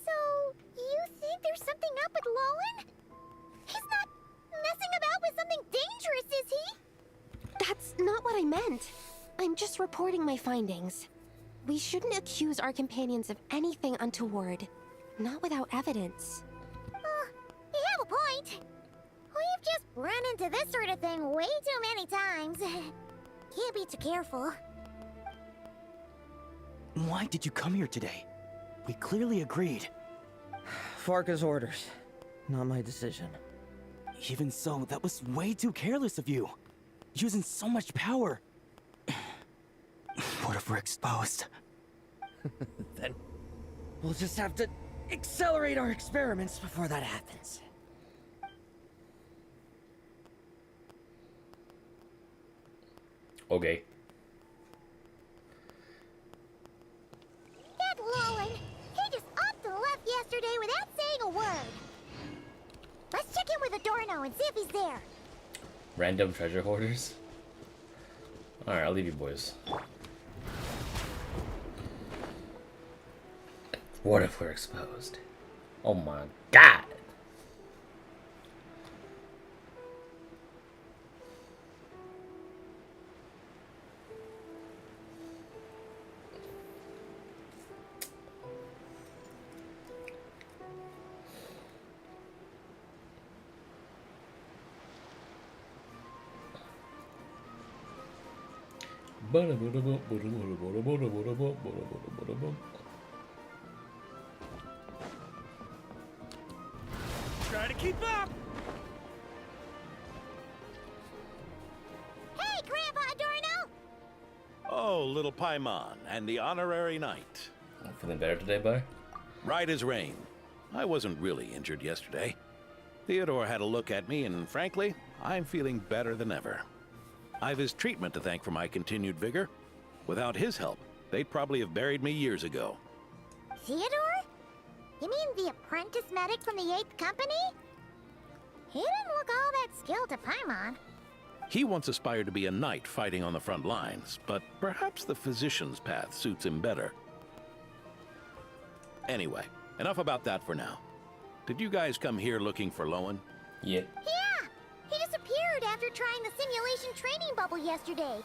So, you think there's something up with Lohen? He's not messing about with something dangerous, is he? That's not what I meant. I'm just reporting my findings. We shouldn't accuse our companions of anything untoward. Not without evidence. You have a point. We've just run into this sort of thing way too many times. Can't be too careful. Why did you come here today? We clearly agreed. Farka's orders. Not my decision. Even so, that was way too careless of you. Using so much power. What if we're exposed? Then we'll just have to accelerate our experiments before that happens. Okay. there. Random treasure hoarders? Alright, I'll leave you boys. What if we're exposed? Oh my god! Try to keep up! Hey, Grandpa Adorno! Oh, little Paimon, and the honorary knight. Feeling better today, bud? Right as rain. I wasn't really injured yesterday. Theodore had a look at me, and frankly, I'm feeling better than ever. I've his treatment to thank for my continued vigor. Without his help, they'd probably have buried me years ago. Theodore? You mean the apprentice medic from the 8th Company? He didn't look all that skilled to Paimon. He once aspired to be a knight fighting on the front lines, but perhaps the physician's path suits him better. Anyway, enough about that for now. Did you guys come here looking for Lohen? Yeah. Yeah! He disappeared after trying the simulation training bubble yesterday.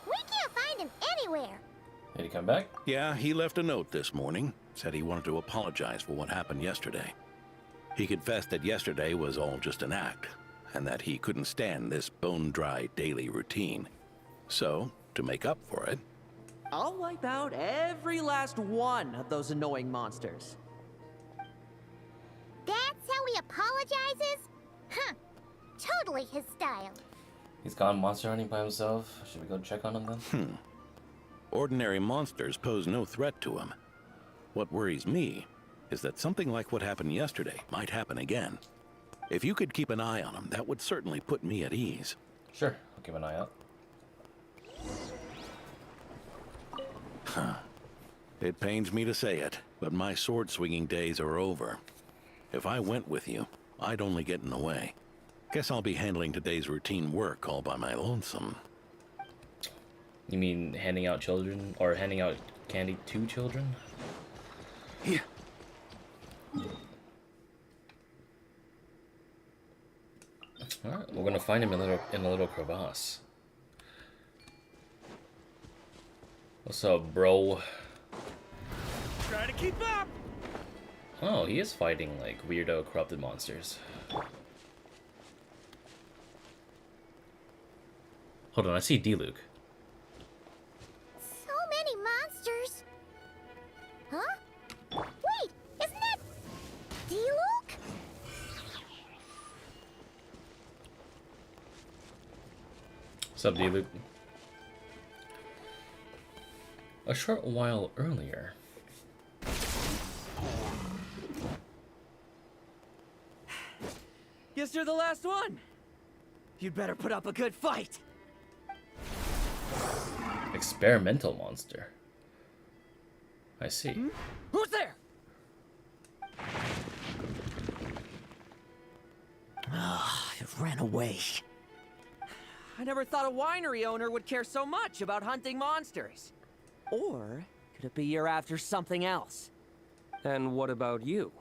We can't find him anywhere. Did he come back? Yeah, he left a note this morning. Said he wanted to apologize for what happened yesterday. He confessed that yesterday was all just an act, and that he couldn't stand this bone-dry daily routine. So, to make up for it... I'll wipe out every last one of those annoying monsters. That's how he apologizes? Huh. Totally his style. He's gone monster hunting by himself. Should we go check on him then? Ordinary monsters pose no threat to him. What worries me is that something like what happened yesterday might happen again. If you could keep an eye on him, that would certainly put me at ease. Sure, I'll keep an eye out. It pains me to say it, but my sword-swinging days are over. If I went with you, I'd only get in the way. Guess I'll be handling today's routine work all by my lonesome. You mean handing out children, or handing out candy to children? Yeah. Alright, we're gonna find him in a little crevasse. What's up, bro? Try to keep up! Oh, he is fighting, like, weirdo corrupted monsters. Hold on, I see Diluc. So many monsters. Huh? Wait, isn't that Diluc? What's up, Diluc? A short while earlier. Guess you're the last one. You'd better put up a good fight. Experimental monster. I see. Who's there? Ah, it ran away. I never thought a winery owner would care so much about hunting monsters. Or could it be you're after something else? And what about you?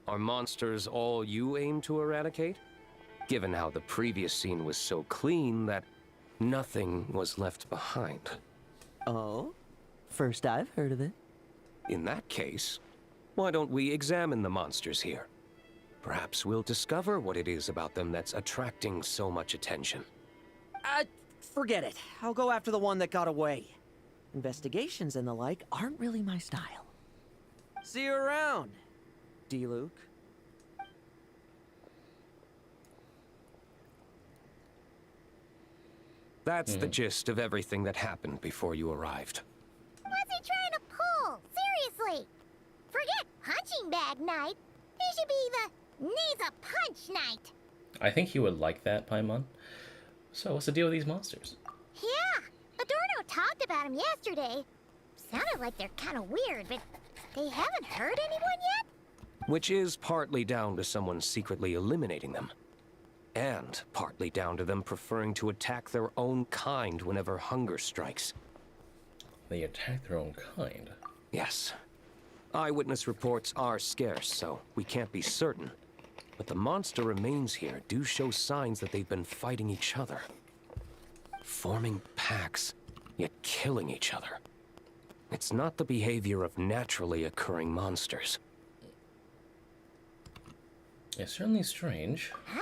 Are monsters all you aim to eradicate? Given how the previous scene was so clean that nothing was left behind. Oh? First I've heard of it. In that case, why don't we examine the monsters here? Perhaps we'll discover what it is about them that's attracting so much attention. Forget it. I'll go after the one that got away. Investigations and the like aren't really my style. See you around, Diluc. That's the gist of everything that happened before you arrived. What's he trying to pull? Seriously. Forget punching bag night. He should be the knees a punch night. I think he would like that, Paimon. So, what's the deal with these monsters? Yeah, Adorno talked about them yesterday. Sounded like they're kind of weird, but they haven't hurt anyone yet? Which is partly down to someone secretly eliminating them. and partly down to them preferring to attack their own kind whenever hunger strikes. They attack their own kind? Yes. Eyewitness reports are scarce, so we can't be certain. But the monster remains here do show signs that they've been fighting each other. Forming packs, yet killing each other. It's not the behavior of naturally occurring monsters. It's certainly strange. Huh?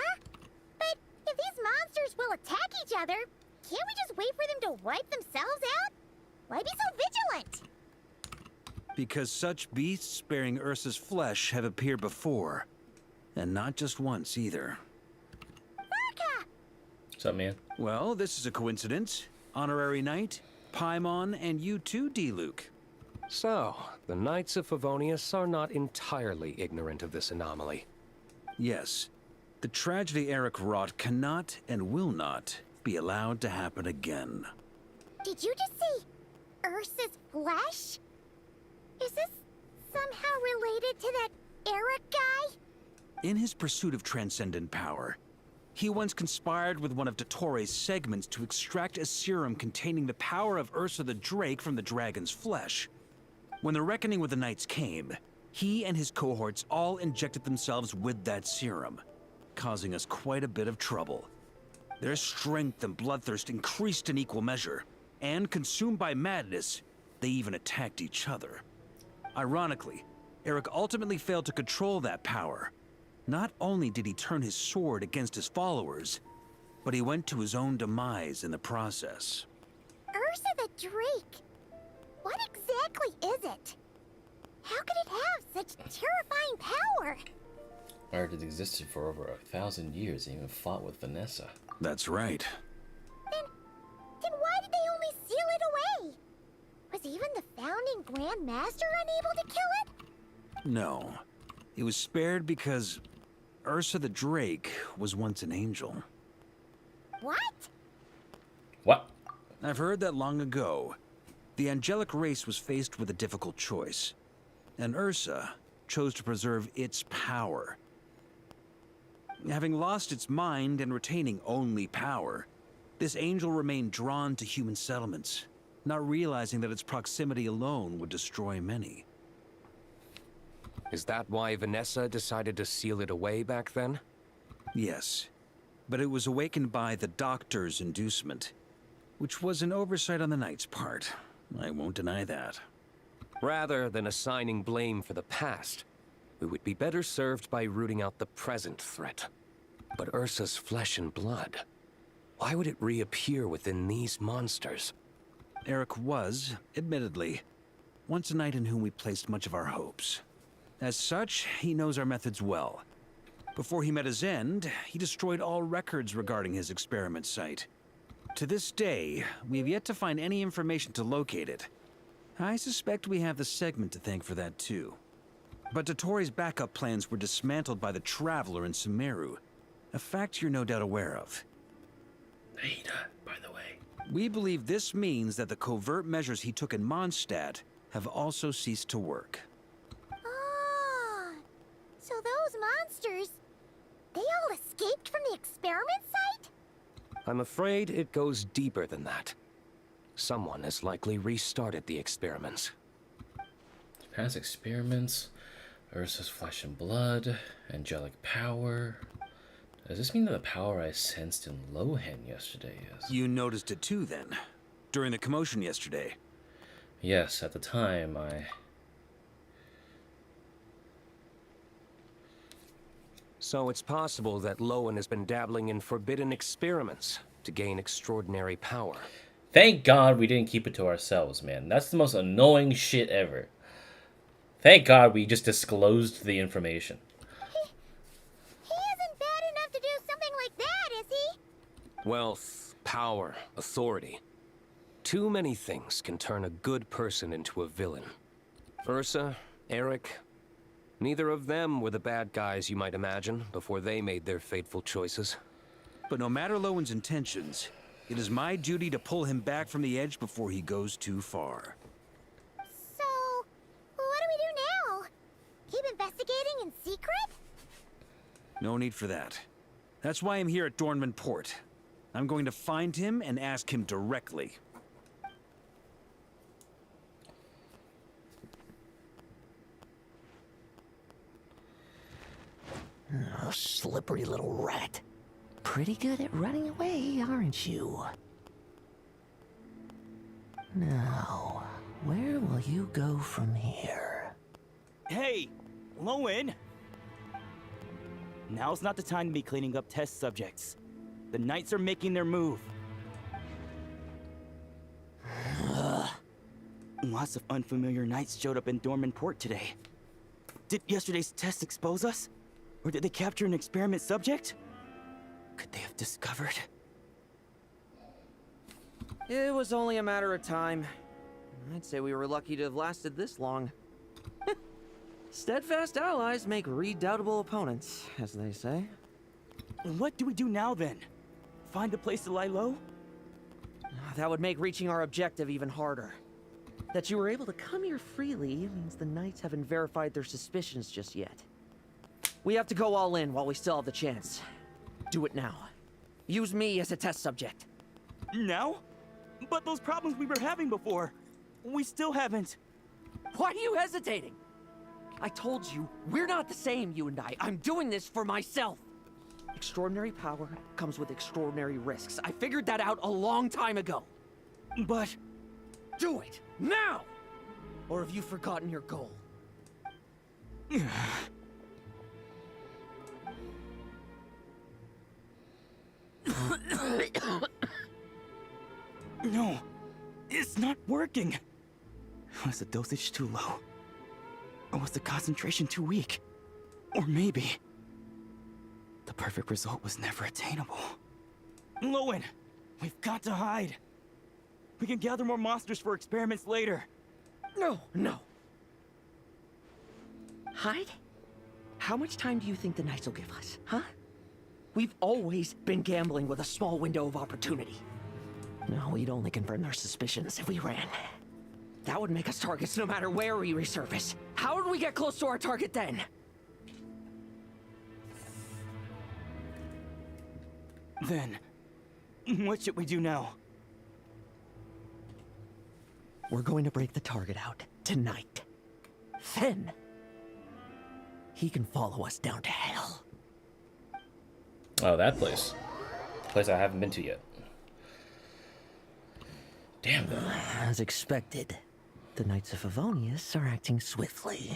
But if these monsters will attack each other, can't we just wait for them to wipe themselves out? Why be so vigilant? Because such beasts bearing Ursa's flesh have appeared before. And not just once, either. What's up, man? Well, this is a coincidence. Honorary Knight, Paimon, and you too, Diluc. So, the Knights of Favonius are not entirely ignorant of this anomaly. Yes. The tragedy Eric wrought cannot and will not be allowed to happen again. Did you just say Ursa's flesh? Is this somehow related to that Eric guy? In his pursuit of transcendent power, he once conspired with one of Dottoro's segments to extract a serum containing the power of Ursa the Drake from the dragon's flesh. When the reckoning with the Knights came, he and his cohorts all injected themselves with that serum, causing us quite a bit of trouble. Their strength and bloodthirst increased in equal measure, and consumed by madness, they even attacked each other. Ironically, Eric ultimately failed to control that power. Not only did he turn his sword against his followers, but he went to his own demise in the process. Ursa the Drake? What exactly is it? How could it have such terrifying power? I heard it existed for over 1,000 years and even fought with Vanessa. That's right. Then why did they only seal it away? Was even the founding Grand Master unable to kill it? No. It was spared because Ursa the Drake was once an angel. What? What? I've heard that long ago, the angelic race was faced with a difficult choice, and Ursa chose to preserve its power. Having lost its mind and retaining only power, this angel remained drawn to human settlements, not realizing that its proximity alone would destroy many. Is that why Vanessa decided to seal it away back then? Yes, but it was awakened by the Doctor's inducement, which was an oversight on the Knight's part. I won't deny that. Rather than assigning blame for the past, we would be better served by rooting out the present threat. But Ursa's flesh and blood, why would it reappear within these monsters? Eric was, admittedly, once a knight in whom we placed much of our hopes. As such, he knows our methods well. Before he met his end, he destroyed all records regarding his experiment site. To this day, we have yet to find any information to locate it. I suspect we have the segment to thank for that too. But Dottoro's backup plans were dismantled by the Traveler in Sumeru, a fact you're no doubt aware of. Ada, by the way. We believe this means that the covert measures he took in Mondstadt have also ceased to work. Ah, so those monsters, they all escaped from the experiment site? I'm afraid it goes deeper than that. Someone has likely restarted the experiments. Past experiments, Ursa's flesh and blood, angelic power. Does this mean that the power I sensed in Lohen yesterday is... You noticed it too, then? During the commotion yesterday? Yes, at the time, I... So it's possible that Lohen has been dabbling in forbidden experiments to gain extraordinary power. Thank God we didn't keep it to ourselves, man. That's the most annoying shit ever. Thank God we just disclosed the information. He isn't bad enough to do something like that, is he? Wealth, power, authority. Too many things can turn a good person into a villain. Ursa, Eric, neither of them were the bad guys you might imagine before they made their fateful choices. But no matter Lowen's intentions, it is my duty to pull him back from the edge before he goes too far. So, what do we do now? Keep investigating in secret? No need for that. That's why I'm here at Dornman Port. I'm going to find him and ask him directly. Oh, slippery little rat. Pretty good at running away, aren't you? Now, where will you go from here? Hey, Lohen! Now's not the time to be cleaning up test subjects. The Knights are making their move. Lots of unfamiliar Knights showed up in Dornman Port today. Did yesterday's test expose us? Or did they capture an experiment subject? Could they have discovered? It was only a matter of time. I'd say we were lucky to have lasted this long. Steadfast allies make redoubtable opponents, as they say. What do we do now, then? Find a place to lie low? That would make reaching our objective even harder. That you were able to come here freely means the Knights haven't verified their suspicions just yet. We have to go all in while we still have the chance. Do it now. Use me as a test subject. Now? But those problems we were having before, we still haven't. Why are you hesitating? I told you, we're not the same, you and I. I'm doing this for myself. Extraordinary power comes with extraordinary risks. I figured that out a long time ago. But... do it, now! Or have you forgotten your goal? No, it's not working. Was the dosage too low? Or was the concentration too weak? Or maybe... the perfect result was never attainable. Lohen, we've got to hide. We can gather more monsters for experiments later. No. Hide? How much time do you think the Knights will give us, huh? We've always been gambling with a small window of opportunity. No, we'd only confirm their suspicions if we ran. That would make us targets no matter where we resurface. How would we get close to our target then? Then, what should we do now? We're going to break the target out tonight. Then, he can follow us down to hell. Oh, that place. Place I haven't been to yet. Damn, though. As expected, the Knights of Favonius are acting swiftly.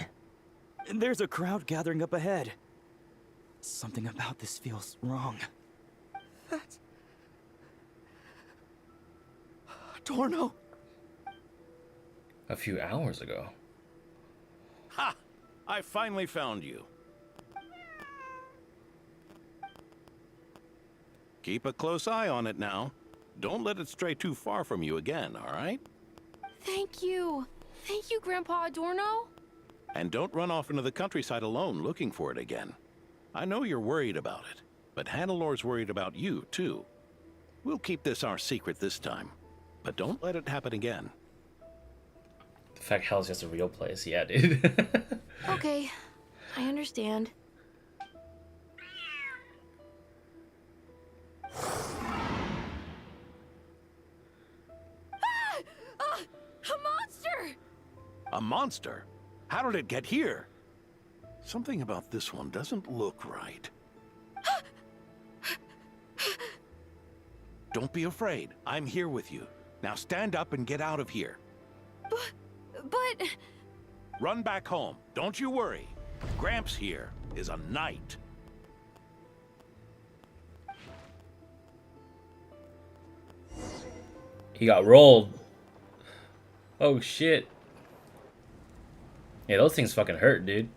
There's a crowd gathering up ahead. Something about this feels wrong. That's... Adorno! A few hours ago. Ha! I finally found you. Keep a close eye on it now. Don't let it stray too far from you again, all right? Thank you. Thank you, Grandpa Adorno. And don't run off into the countryside alone looking for it again. I know you're worried about it, but Hannelor's worried about you, too. We'll keep this our secret this time, but don't let it happen again. The fact hell's just a real place, yeah, dude. Okay, I understand. A monster! A monster? How did it get here? Something about this one doesn't look right. Don't be afraid. I'm here with you. Now stand up and get out of here. But... Run back home. Don't you worry. Gramps here is a knight. He got rolled. Oh shit. Yeah, those things fucking hurt, dude.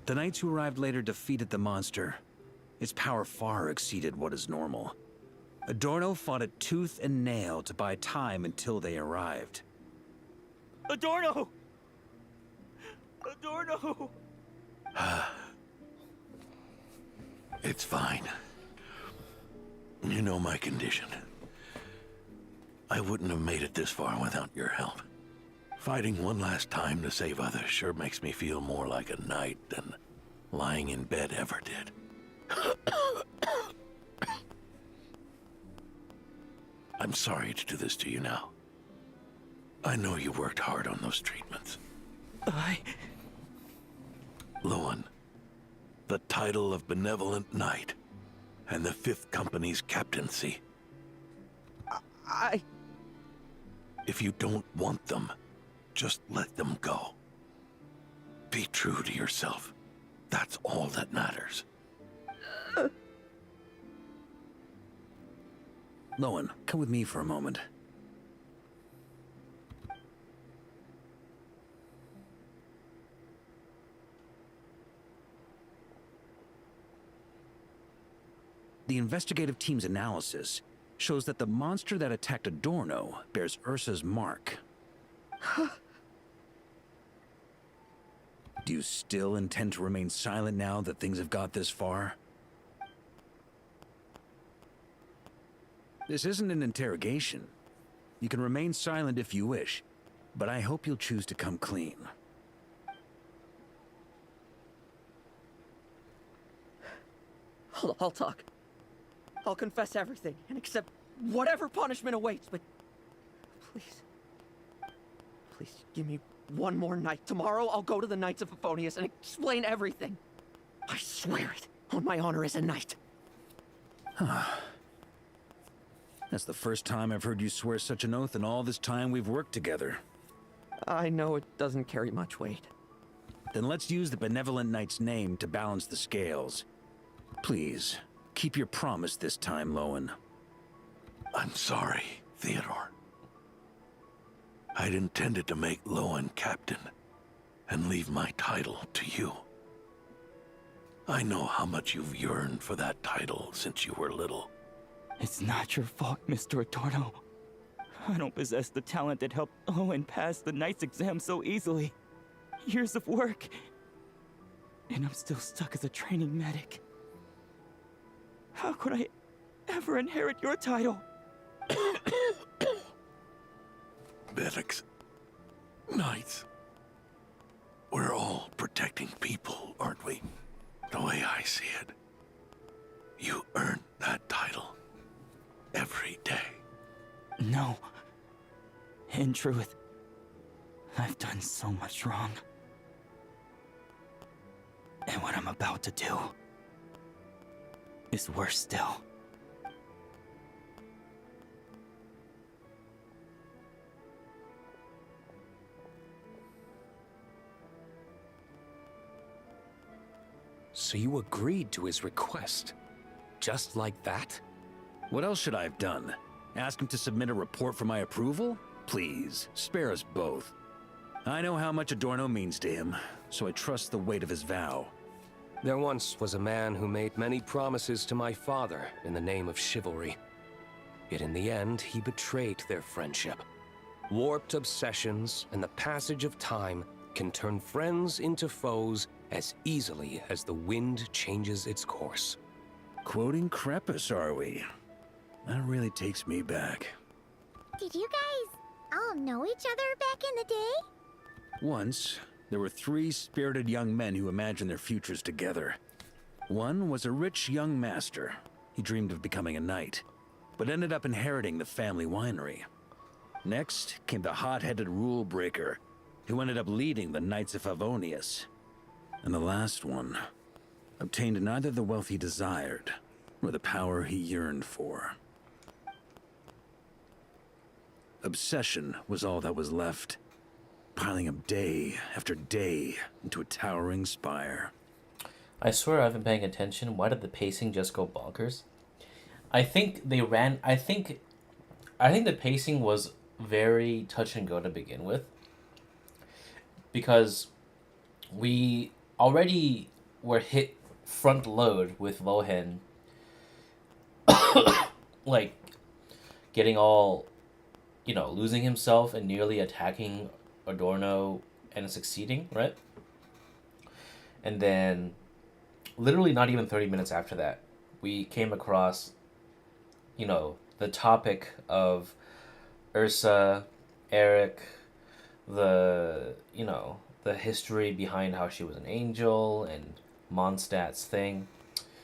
The Knights who arrived later defeated the monster. Its power far exceeded what is normal. Adorno fought it tooth and nail to buy time until they arrived. Adorno! Adorno! It's fine. You know my condition. I wouldn't have made it this far without your help. Fighting one last time to save others sure makes me feel more like a knight than lying in bed ever did. I'm sorry to do this to you now. I know you worked hard on those treatments. Lohen, the title of Benevolent Knight and the 5th Company's captaincy. If you don't want them, just let them go. Be true to yourself. That's all that matters. Lohen, come with me for a moment. The investigative team's analysis shows that the monster that attacked Adorno bears Ursa's mark. Do you still intend to remain silent now that things have got this far? This isn't an interrogation. You can remain silent if you wish, but I hope you'll choose to come clean. Hold on, I'll talk. I'll confess everything and accept whatever punishment awaits, but please, please give me one more night. Tomorrow I'll go to the Knights of Favonius and explain everything. I swear it on my honor as a knight. That's the first time I've heard you swear such an oath in all this time we've worked together. I know it doesn't carry much weight. Then let's use the Benevolent Knight's name to balance the scales. Please, keep your promise this time, Lohen. I'm sorry, Theodore. I'd intended to make Lohen captain and leave my title to you. I know how much you've yearned for that title since you were little. It's not your fault, Mr. Adorno. I don't possess the talent that helped Lohen pass the Knight's exam so easily. Years of work. And I'm still stuck as a training medic. How could I ever inherit your title? Medics. Knights. We're all protecting people, aren't we? The way I see it. You earned that title. Every day. No. In truth, I've done so much wrong. And what I'm about to do is worse still. So you agreed to his request? Just like that? What else should I have done? Ask him to submit a report for my approval? Please, spare us both. I know how much Adorno means to him, so I trust the weight of his vow. There once was a man who made many promises to my father in the name of chivalry. Yet in the end, he betrayed their friendship. Warped obsessions and the passage of time can turn friends into foes as easily as the wind changes its course. Quoting Crepus, are we? That really takes me back. Did you guys all know each other back in the day? Once, there were 3 spirited young men who imagined their futures together. One was a rich young master. He dreamed of becoming a knight, but ended up inheriting the family winery. Next came the hot-headed rule breaker, who ended up leading the Knights of Favonius. And the last one obtained neither the wealth he desired, nor the power he yearned for. Obsession was all that was left, piling up day after day into a towering spire. I swear I haven't been paying attention. Why did the pacing just go bonkers? I think the pacing was very touch and go to begin with. Because we already were hit front load with Lohen like getting all, losing himself and nearly attacking Adorno and succeeding, right? And then literally not even 30 minutes after that, we came across, the topic of Ursa, Eric, the history behind how she was an angel and Mondstadt's thing.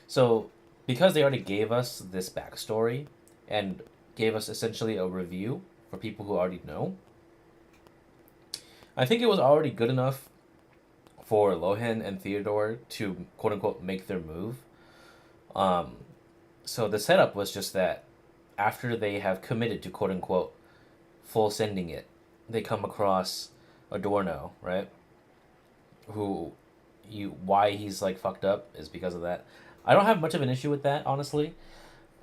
So, because they already gave us this backstory and gave us essentially a review for people who already know, I think it was already good enough for Lohen and Theodore to quote-unquote make their move. So the setup was just that after they have committed to quote-unquote full sending it, they come across Adorno, right? Why he's like fucked up is because of that. I don't have much of an issue with that, honestly.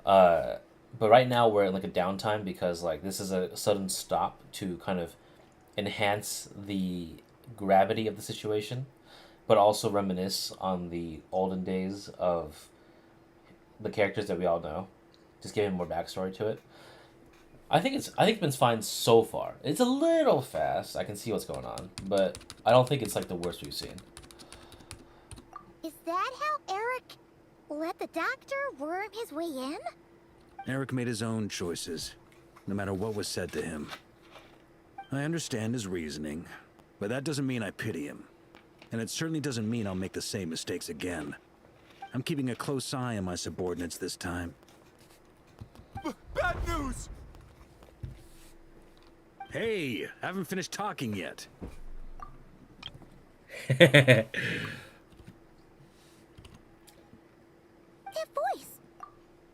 But right now we're in like a downtime because like this is a sudden stop to kind of enhance the gravity of the situation, but also reminisce on the olden days of the characters that we all know. Just giving more backstory to it. I think it's been fine so far. It's a little fast. I can see what's going on, but I don't think it's like the worst we've seen. Is that how Eric let the doctor worm his way in? Eric made his own choices, no matter what was said to him. I understand his reasoning, but that doesn't mean I pity him. And it certainly doesn't mean I'll make the same mistakes again. I'm keeping a close eye on my subordinates this time. Bad news! Hey, haven't finished talking yet. That voice!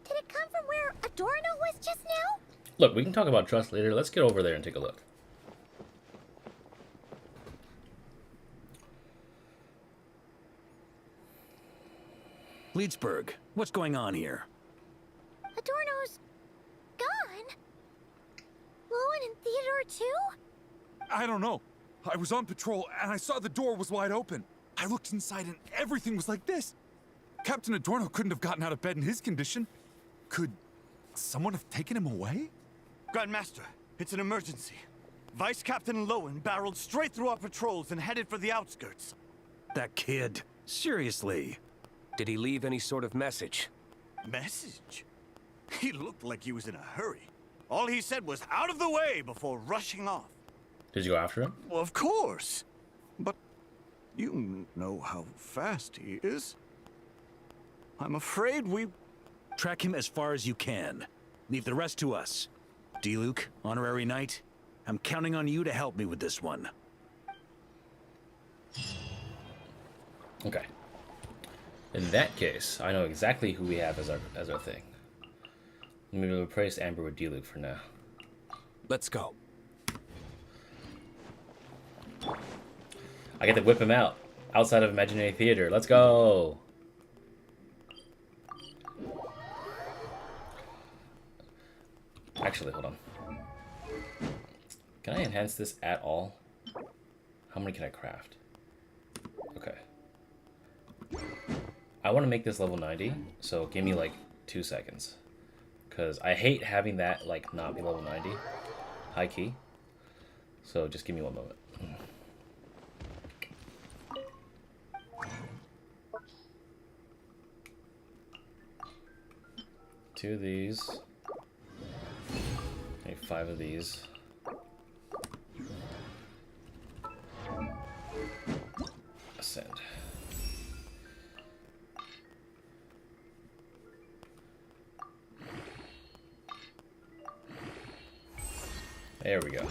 Did it come from where Adorno was just now? Look, we can talk about trust later. Let's get over there and take a look. Leedsburg, what's going on here? Adorno's gone? Lohen and Theodore too? I don't know. I was on patrol and I saw the door was wide open. I looked inside and everything was like this. Captain Adorno couldn't have gotten out of bed in his condition. Could someone have taken him away? Grandmaster, it's an emergency. Vice Captain Lohen barreled straight through our patrols and headed for the outskirts. That kid. Seriously. Did he leave any sort of message? Message? He looked like he was in a hurry. All he said was out of the way before rushing off. Did you go after him? Well, of course. But you know how fast he is. I'm afraid we... Track him as far as you can. Leave the rest to us. Diluc, honorary knight, I'm counting on you to help me with this one. Okay. In that case, I know exactly who we have as our thing. Maybe we'll replace Amber with Diluc for now. Let's go. I get to whip him out outside of Imaginary Theater. Let's go. Actually, hold on. Can I enhance this at all? How many can I craft? Okay. I want to make this level 90, so give me like 2 seconds. Because I hate having that like not be level 90. High key. So just give me 1 moment. Two of these. Okay, 5 of these. Ascend. There we go.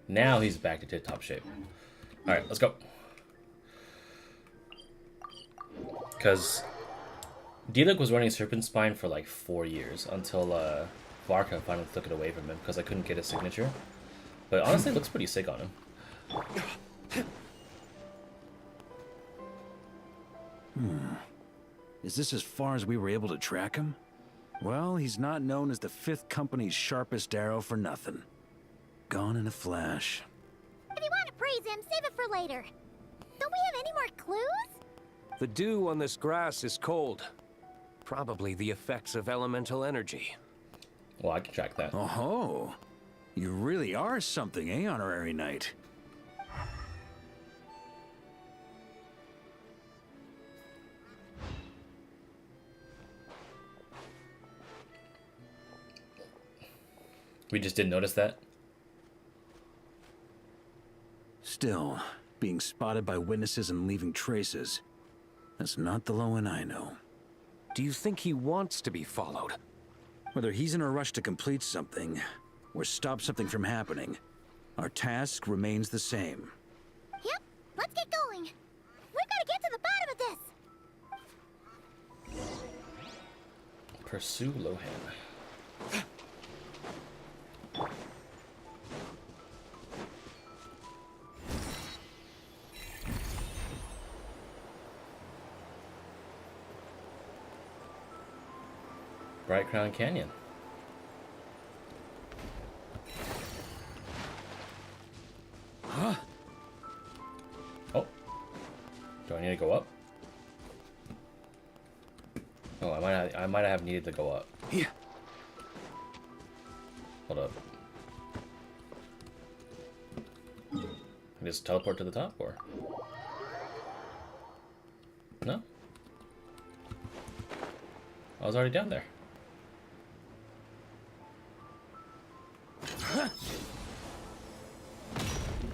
Now he's back to tip-top shape. Alright, let's go. Because Diluc was running Serpent Spine for like 4 years until Varka finally took it away from him because I couldn't get his signature. But honestly, it looks pretty sick on him. Is this as far as we were able to track him? Well, he's not known as the 5th Company's sharpest arrow for nothing. Gone in a flash. If you want to praise him, save it for later. Don't we have any more clues? The dew on this grass is cold. Probably the effects of elemental energy. Well, I can track that. Oh-ho. You really are something, eh, honorary knight? We just didn't notice that? Still, being spotted by witnesses and leaving traces. That's not the Lohen I know. Do you think he wants to be followed? Whether he's in a rush to complete something or stop something from happening, our task remains the same. Yep, let's get going. We've got to get to the bottom of this. Pursue Lohen. Bright Crown Canyon. Huh? Oh. Do I need to go up? Oh, I might have needed to go up. Yeah. Hold up. I just teleport to the top, or? No? I was already down there.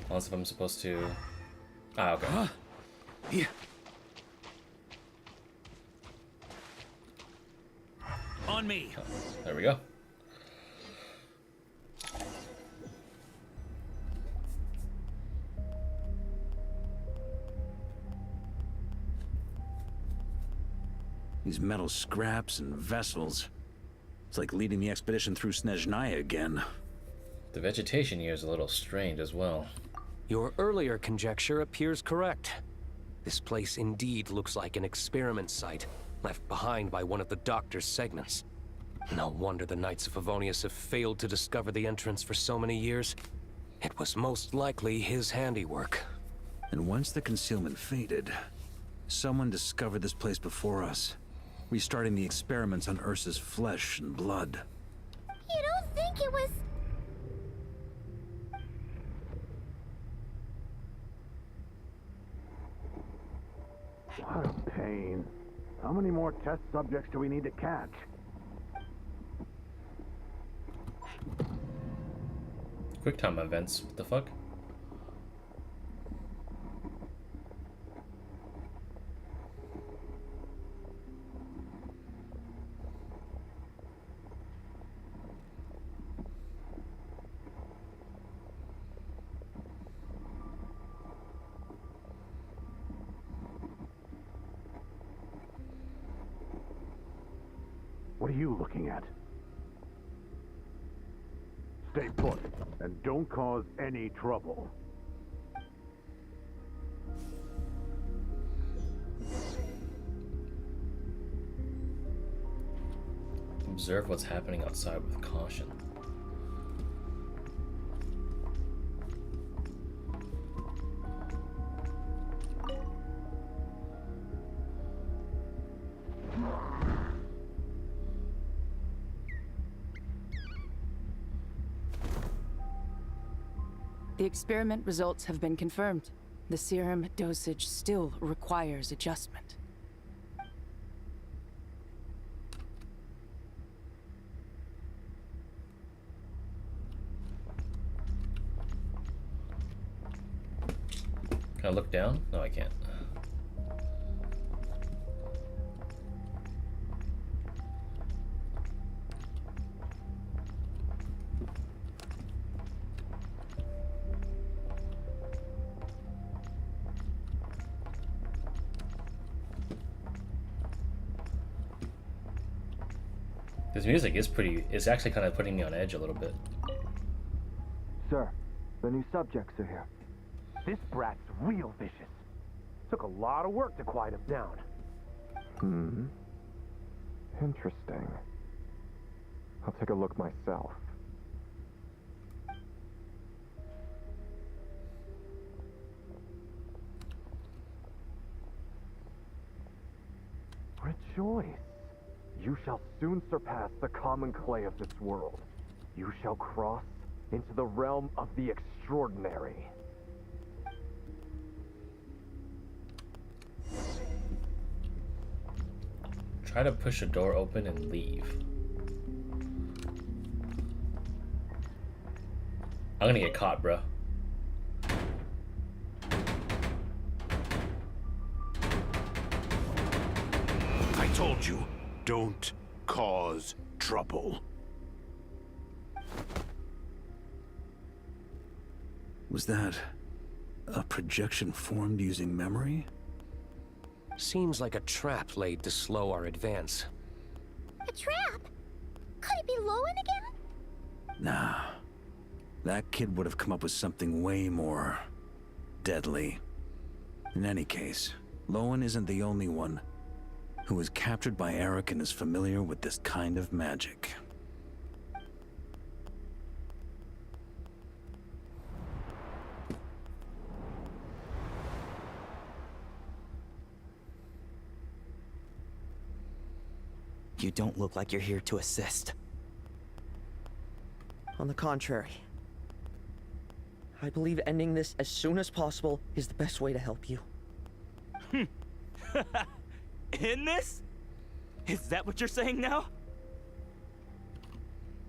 Unless if I'm supposed to... Ah, okay. Yeah. On me. Oh, there we go. These metal scraps and vessels. It's like leading the expedition through Snezhnaya again. The vegetation here is a little strange as well. Your earlier conjecture appears correct. This place indeed looks like an experiment site, left behind by one of the Doctor's segments. No wonder the Knights of Favonius have failed to discover the entrance for so many years. It was most likely his handiwork. And once the concealment faded, someone discovered this place before us, restarting the experiments on Ursa's flesh and blood. You don't think it was... What a pain. How many more test subjects do we need to catch? Quick time events. What the fuck? What are you looking at? Stay put, and don't cause any trouble. Observe what's happening outside with caution. The experiment results have been confirmed. The serum dosage still requires adjustment. Can I look down? No, I can't. This music is actually kind of putting me on edge a little bit. Sir, the new subjects are here. This brat's real vicious. Took a lot of work to quiet him down. Interesting. I'll take a look myself. Rejoice. You shall soon surpass the common clay of this world. You shall cross into the realm of the extraordinary. Try to push a door open and leave. I'm gonna get caught, bro. I told you. Don't cause trouble. Was that a projection formed using memory? Seems like a trap laid to slow our advance. A trap? Could it be Lohen again? Nah. That kid would have come up with something way more deadly. In any case, Lohen isn't the only one who was captured by Eric and is familiar with this kind of magic. You don't look like you're here to assist. On the contrary, I believe ending this as soon as possible is the best way to help you. In this? Is that what you're saying now?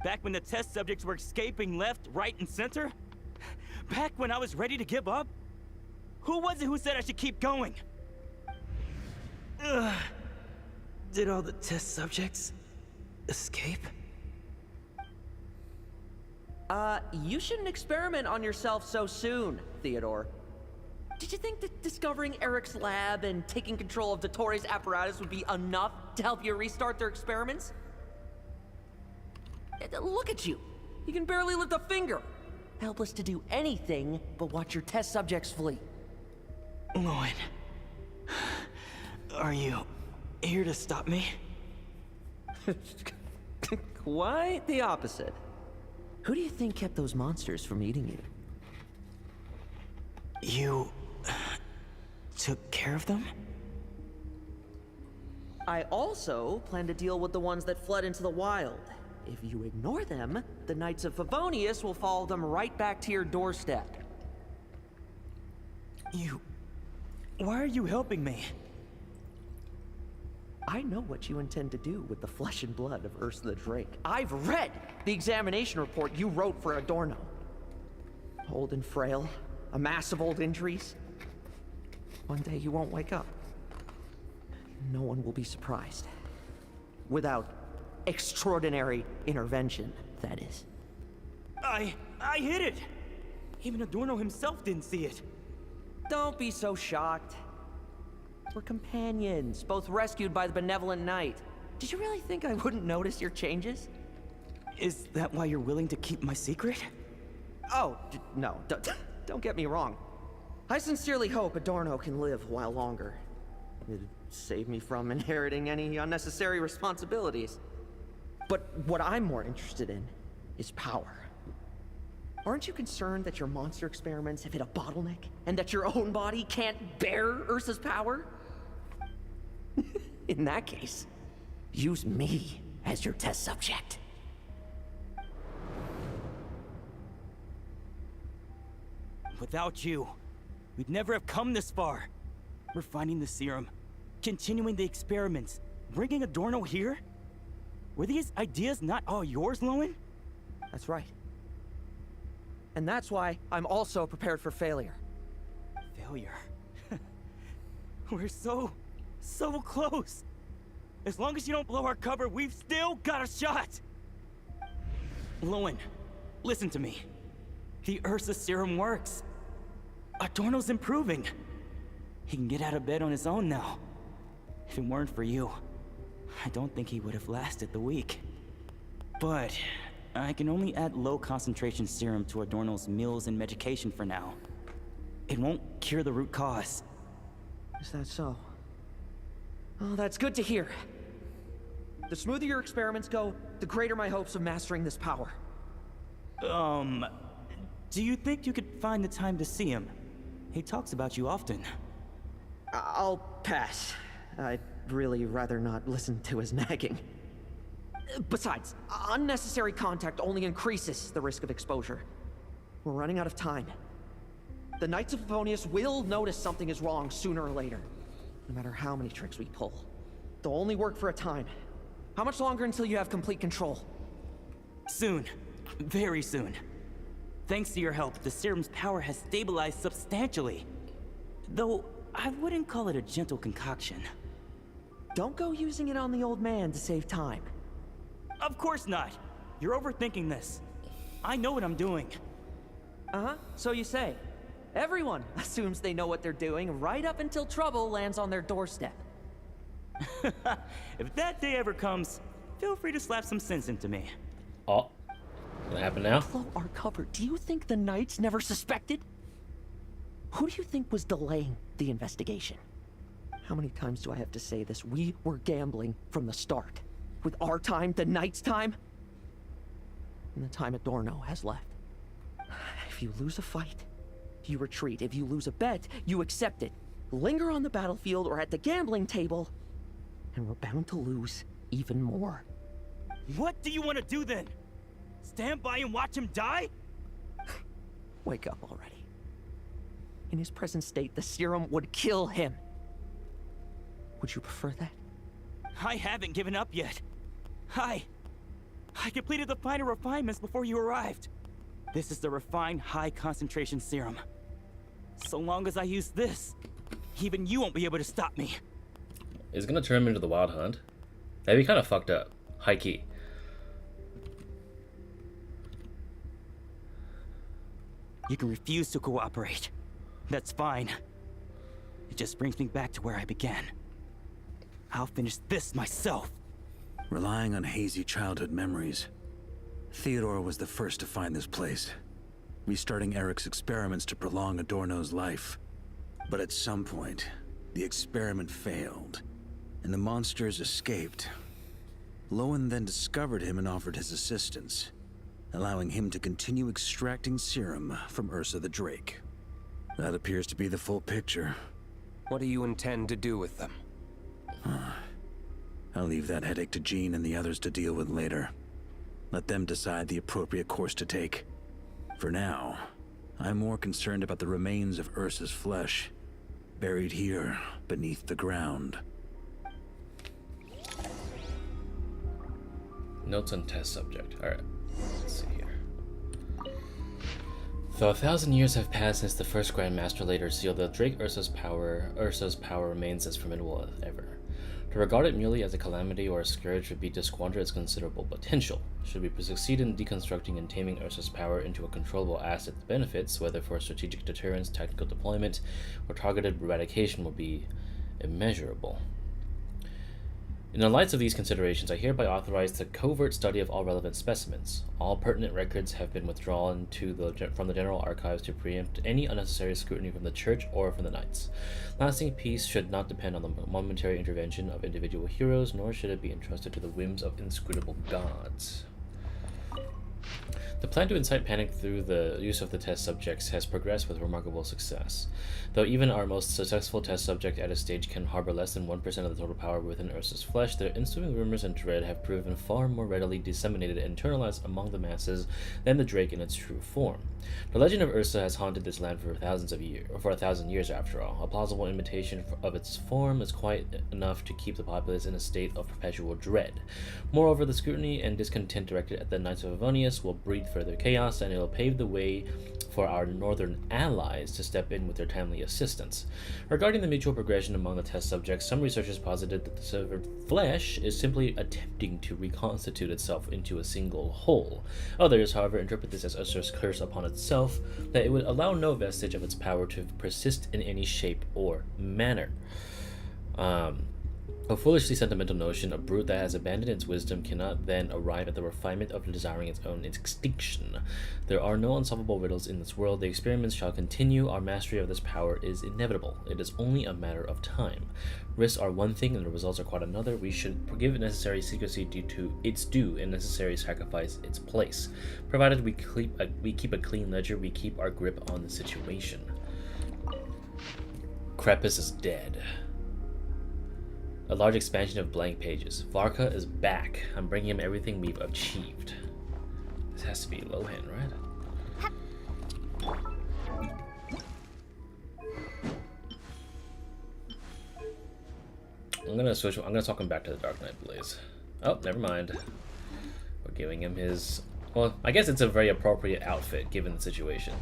Back when the test subjects were escaping left, right, and center? Back when I was ready to give up? Who was it who said I should keep going? Ugh. Did all the test subjects escape? You shouldn't experiment on yourself so soon, Theodore. Did you think that discovering Eric's lab and taking control of Dottores' apparatus would be enough to help you restart their experiments? Look at you. You can barely lift a finger. Helpless to do anything but watch your test subjects flee. Lohen, are you here to stop me? Quite the opposite. Who do you think kept those monsters from eating you? You took care of them? I also plan to deal with the ones that fled into the wild. If you ignore them, the Knights of Favonius will follow them right back to your doorstep. Why are you helping me? I know what you intend to do with the flesh and blood of Ursa the Drake. I've read the examination report you wrote for Adorno. Old and frail, a mass of old injuries. One day you won't wake up. No one will be surprised. Without extraordinary intervention, that is. I hid it! Even Adorno himself didn't see it. Don't be so shocked. We're companions, both rescued by the benevolent knight. Did you really think I wouldn't notice your changes? Is that why you're willing to keep my secret? Oh, no, don't get me wrong. I sincerely hope Adorno can live a while longer. It'd save me from inheriting any unnecessary responsibilities. But what I'm more interested in is power. Aren't you concerned that your monster experiments have hit a bottleneck, and that your own body can't bear Ursa's power? In that case, use me as your test subject. Without you, we'd never have come this far. Refining the serum, continuing the experiments, bringing Adorno here? Were these ideas not all yours, Lohen? That's right. And that's why I'm also prepared for failure. Failure? We're so close. As long as you don't blow our cover, we've still got a shot. Lohen, listen to me. The Ursa serum works. Adorno's improving. He can get out of bed on his own now. If it weren't for you, I don't think he would have lasted the week. But I can only add low concentration serum to Adorno's meals and medication for now. It won't cure the root cause. Is that so? Oh, that's good to hear. The smoother your experiments go, the greater my hopes of mastering this power. Do you think you could find the time to see him? He talks about you often. I'll pass. I'd really rather not listen to his nagging. Besides, unnecessary contact only increases the risk of exposure. We're running out of time. The Knights of Favonius will notice something is wrong sooner or later, no matter how many tricks we pull. They'll only work for a time. How much longer until you have complete control? Soon. Very soon. Thanks to your help, the serum's power has stabilized substantially. Though, I wouldn't call it a gentle concoction. Don't go using it on the old man to save time. Of course not. You're overthinking this. I know what I'm doing. Uh-huh, so you say. Everyone assumes they know what they're doing right up until trouble lands on their doorstep. If that day ever comes, feel free to slap some sense into me. Oh, what happened now? Blow our cover. Do you think the Knights never suspected? Who do you think was delaying the investigation? How many times do I have to say this? We were gambling from the start. With our time, the Knights' time, and the time Adorno has left. If you lose a fight, you retreat. If you lose a bet, you accept it. Linger on the battlefield or at the gambling table, and we're bound to lose even more. What do you want to do then? Stand by and watch him die? Wake up already. In his present state, the serum would kill him. Would you prefer that? I haven't given up yet. I completed the final refinements before you arrived. This is the refined high concentration serum. So long as I use this, even you won't be able to stop me. Is it gonna turn him into the Wild Hunt? That'd be kind of fucked up. High key. You can refuse to cooperate. That's fine. It just brings me back to where I began. I'll finish this myself. Relying on hazy childhood memories, Theodore was the first to find this place, restarting Eric's experiments to prolong Adorno's life. But at some point, the experiment failed, and the monsters escaped. Lohen then discovered him and offered his assistance, allowing him to continue extracting serum from Ursa the Drake. That appears to be the full picture. What do you intend to do with them? I'll leave that headache to Jean and the others to deal with later. Let them decide the appropriate course to take. For now, I'm more concerned about the remains of Ursa's flesh, buried here beneath the ground. Notes on test subject. Alright, let's see here. Though 1,000 years have passed since the first Grand Master later sealed the Drake, Ursa's power remains as formidable as ever. To regard it merely as a calamity or a scourge would be to squander its considerable potential. Should we succeed in deconstructing and taming Ursa's power into a controllable asset, the benefits, whether for strategic deterrence, tactical deployment, or targeted eradication, will be immeasurable. In the light of these considerations, I hereby authorize the covert study of all relevant specimens. All pertinent records have been withdrawn from the General Archives to preempt any unnecessary scrutiny from the Church or from the Knights. Lasting peace should not depend on the momentary intervention of individual heroes, nor should it be entrusted to the whims of inscrutable gods. The plan to incite panic through the use of the test subjects has progressed with remarkable success. Though even our most successful test subject at a stage can harbor less than 1% of the total power within Ursa's flesh, their ensuing rumors and dread have proven far more readily disseminated and internalized among the masses than the Drake in its true form. The legend of Ursa has haunted this land for 1,000 years after all. A plausible imitation of its form is quite enough to keep the populace in a state of perpetual dread. Moreover, the scrutiny and discontent directed at the Knights of Favonius will breed further chaos, and it will pave the way for our northern allies to step in with their timely assistance. Regarding the mutual progression among the test subjects, some researchers posited that the severed flesh is simply attempting to reconstitute itself into a single whole. Others, however, interpret this as Ursa's curse upon itself, that it would allow no vestige of its power to persist in any shape or manner. A foolishly sentimental notion, a brute that has abandoned its wisdom cannot then arrive at the refinement of desiring its own extinction. There are no unsolvable riddles in this world. The experiments shall continue. Our mastery of this power is inevitable. It is only a matter of time. Risks are one thing and the results are quite another. We should give necessary secrecy due to its due and necessary sacrifice its place. Provided we keep a clean ledger, we keep our grip on the situation. Crepus is dead. A large expansion of blank pages. Varka is back. I'm bringing him everything we've achieved. This has to be Lohen, right? I'm gonna talk him back to the Dark Knight Blaze. Oh, never mind. We're giving him his... Well, I guess it's a very appropriate outfit given the situation.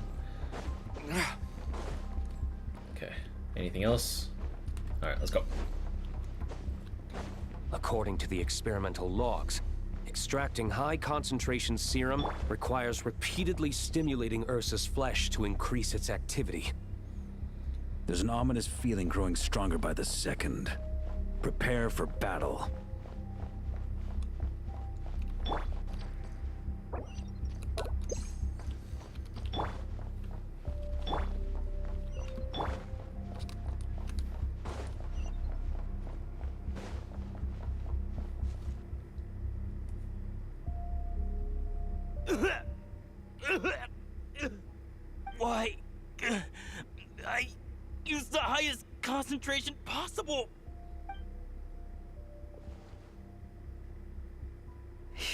Okay. Anything else? Alright, let's go. According to the experimental logs, extracting high-concentration serum requires repeatedly stimulating Ursa's flesh to increase its activity. There's an ominous feeling growing stronger by the second. Prepare for battle. Why? I used the highest concentration possible.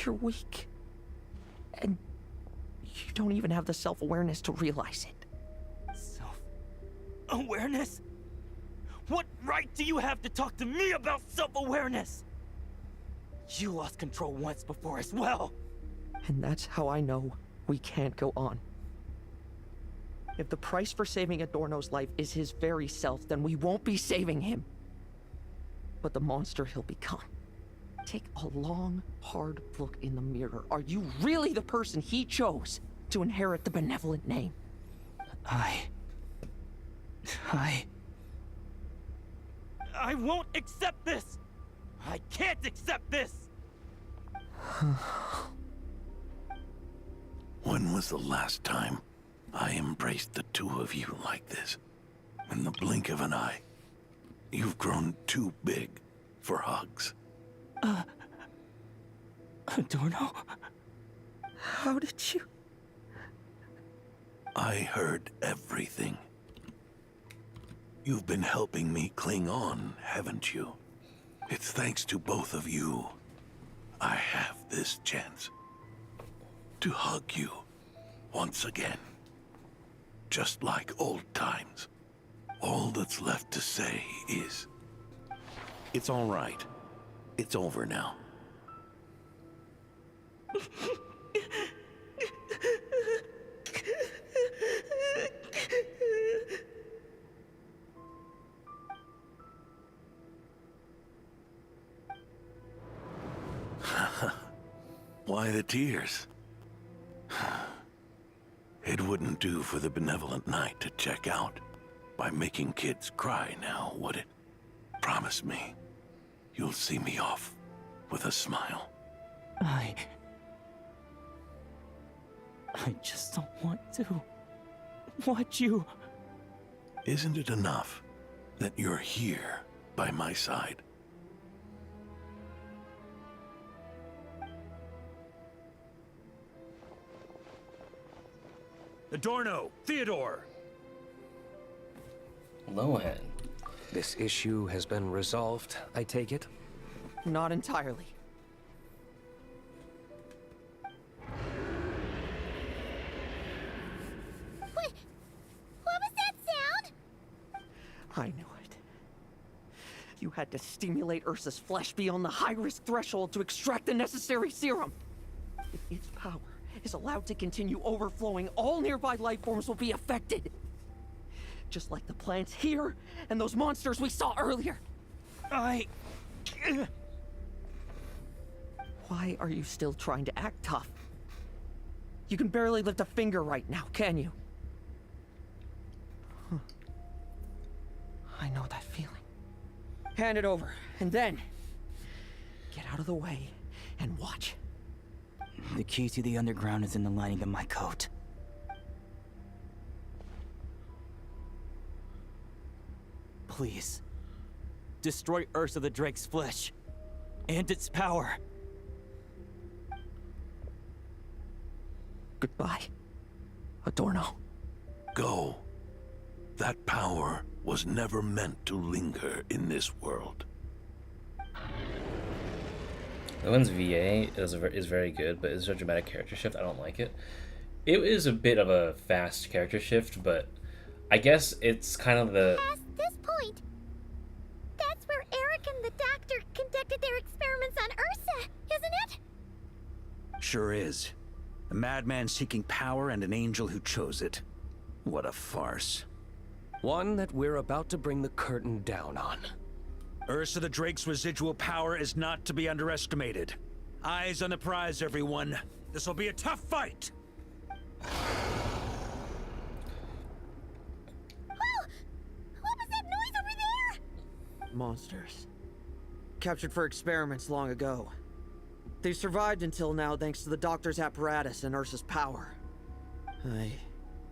You're weak. And you don't even have the self-awareness to realize it. Self-awareness? What right do you have to talk to me about self-awareness? You lost control once before as well. And that's how I know we can't go on. If the price for saving Adorno's life is his very self, then we won't be saving him. But the monster he'll become. Take a long, hard look in the mirror. Are you really the person he chose to inherit the benevolent name? I won't accept this! I can't accept this! When was the last time I embraced the two of you like this? In the blink of an eye. You've grown too big for hugs. Adorno? How did you? I heard everything. You've been helping me cling on, haven't you? It's thanks to both of you I have this chance to hug you once again. Just like old times. All that's left to say is, it's all right. It's over now. Why the tears? It wouldn't do for the benevolent knight to check out by making kids cry now, would it? Promise me, you'll see me off with a smile. I just don't want to watch you. Isn't it enough that you're here by my side? Adorno! Theodore! Lohen. This issue has been resolved, I take it? Not entirely. What was that sound? I knew it. You had to stimulate Ursa's flesh beyond the high-risk threshold to extract the necessary serum. If its power is allowed to continue overflowing, all nearby life forms will be affected. Just like the plants here and those monsters we saw earlier. Why are you still trying to act tough? You can barely lift a finger right now, can you? I know that feeling. Hand it over, and then get out of the way and watch. The key to the underground is in the lining of my coat. Please, destroy Ursa the Drake's flesh and its power. Goodbye, Adorno. Go. That power was never meant to linger in this world. Lohen's VA is very good, but it's a dramatic character shift. I don't like it. It is a bit of a fast character shift, but I guess it's kind of the... Past this point, that's where Eric and the doctor conducted their experiments on Ursa, isn't it? Sure is. A madman seeking power and an angel who chose it. What a farce. One that we're about to bring the curtain down on. Ursa the Drake's residual power is not to be underestimated. Eyes on the prize, everyone. This will be a tough fight! What was that noise over there? Monsters. Captured for experiments long ago. They survived until now thanks to the doctor's apparatus and Ursa's power. I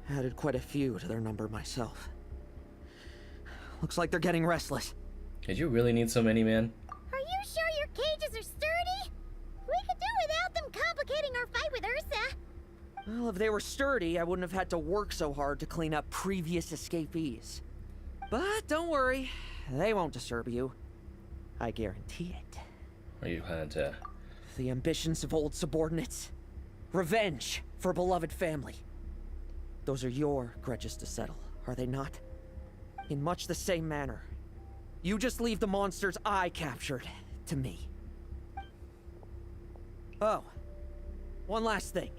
added quite a few to their number myself. Looks like they're getting restless. Did you really need so many, man? Are you sure your cages are sturdy? We could do without them complicating our fight with Ursa. Well, if they were sturdy, I wouldn't have had to work so hard to clean up previous escapees. But don't worry, they won't disturb you. I guarantee it. Are you planning to... The ambitions of old subordinates. Revenge for a beloved family. Those are your grudges to settle, are they not? In much the same manner. You just leave the monsters I captured to me. Oh, one last thing.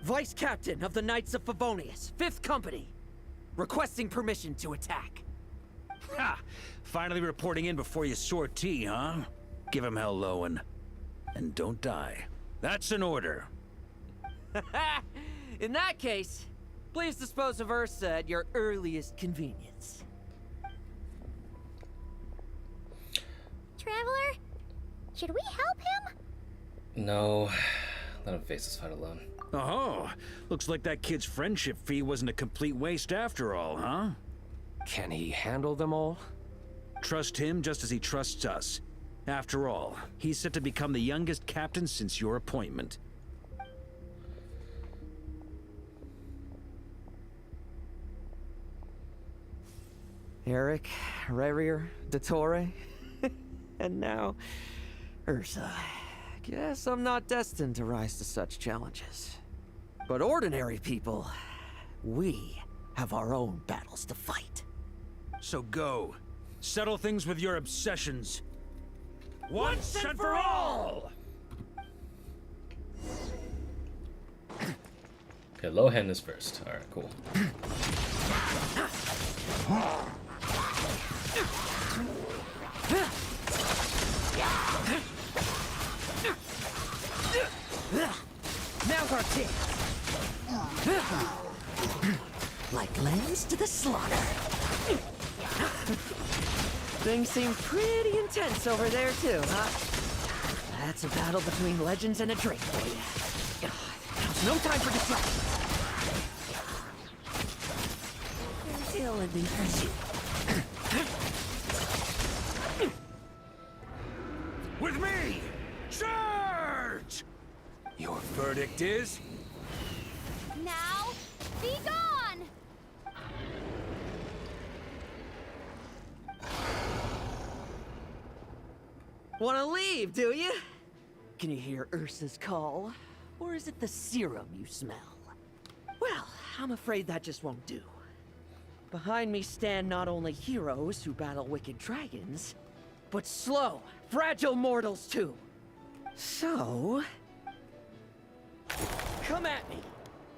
Vice Captain of the Knights of Favonius, 5th Company, requesting permission to attack. Ha! Finally reporting in before you sortie, huh? Give him hell, Lohen. And don't die. That's an order. In that case, please dispose of Ursa at your earliest convenience. Traveler, should we help him? No. Let him face this fight alone. Oh, looks like that kid's friendship fee wasn't a complete waste after all, huh? Can he handle them all? Trust him just as he trusts us. After all, he's set to become the youngest captain since your appointment. Eric, Rarier, Dottore, and now Ursa. Guess I'm not destined to rise to such challenges. But ordinary people, we have our own battles to fight. So go. Settle things with your obsessions. Once and for all! Okay, Lohen is first. Alright, cool. Now's our chance. Like lambs to the slaughter. Things seem pretty intense over there too, huh? That's a battle between legends and a Drake for you. Now's no time for distraction. Until it leaves you. With me! Charge! Your verdict is? Now, be gone! Wanna leave, do you? Can you hear Ursa's call? Or is it the serum you smell? Well, I'm afraid that just won't do. Behind me stand not only heroes who battle wicked dragons, but slow, fragile mortals too. So... come at me!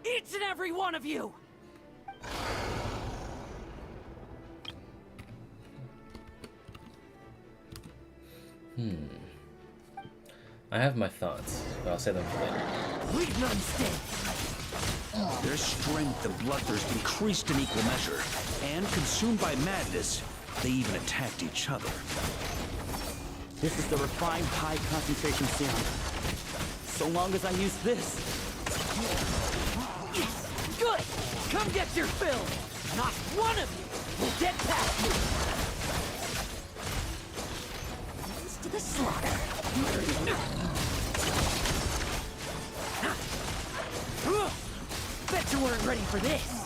Each and every one of you! I have my thoughts, but I'll say them for later. Leave none stand. Their strength and bloodthirst increased in equal measure, and consumed by madness, they even attacked each other. This is the refined high-concentration serum. So long as I use this. Yes! Good! Come get your fill! Not one of you will get past me! Hands to the slaughter! Bet you weren't ready for this!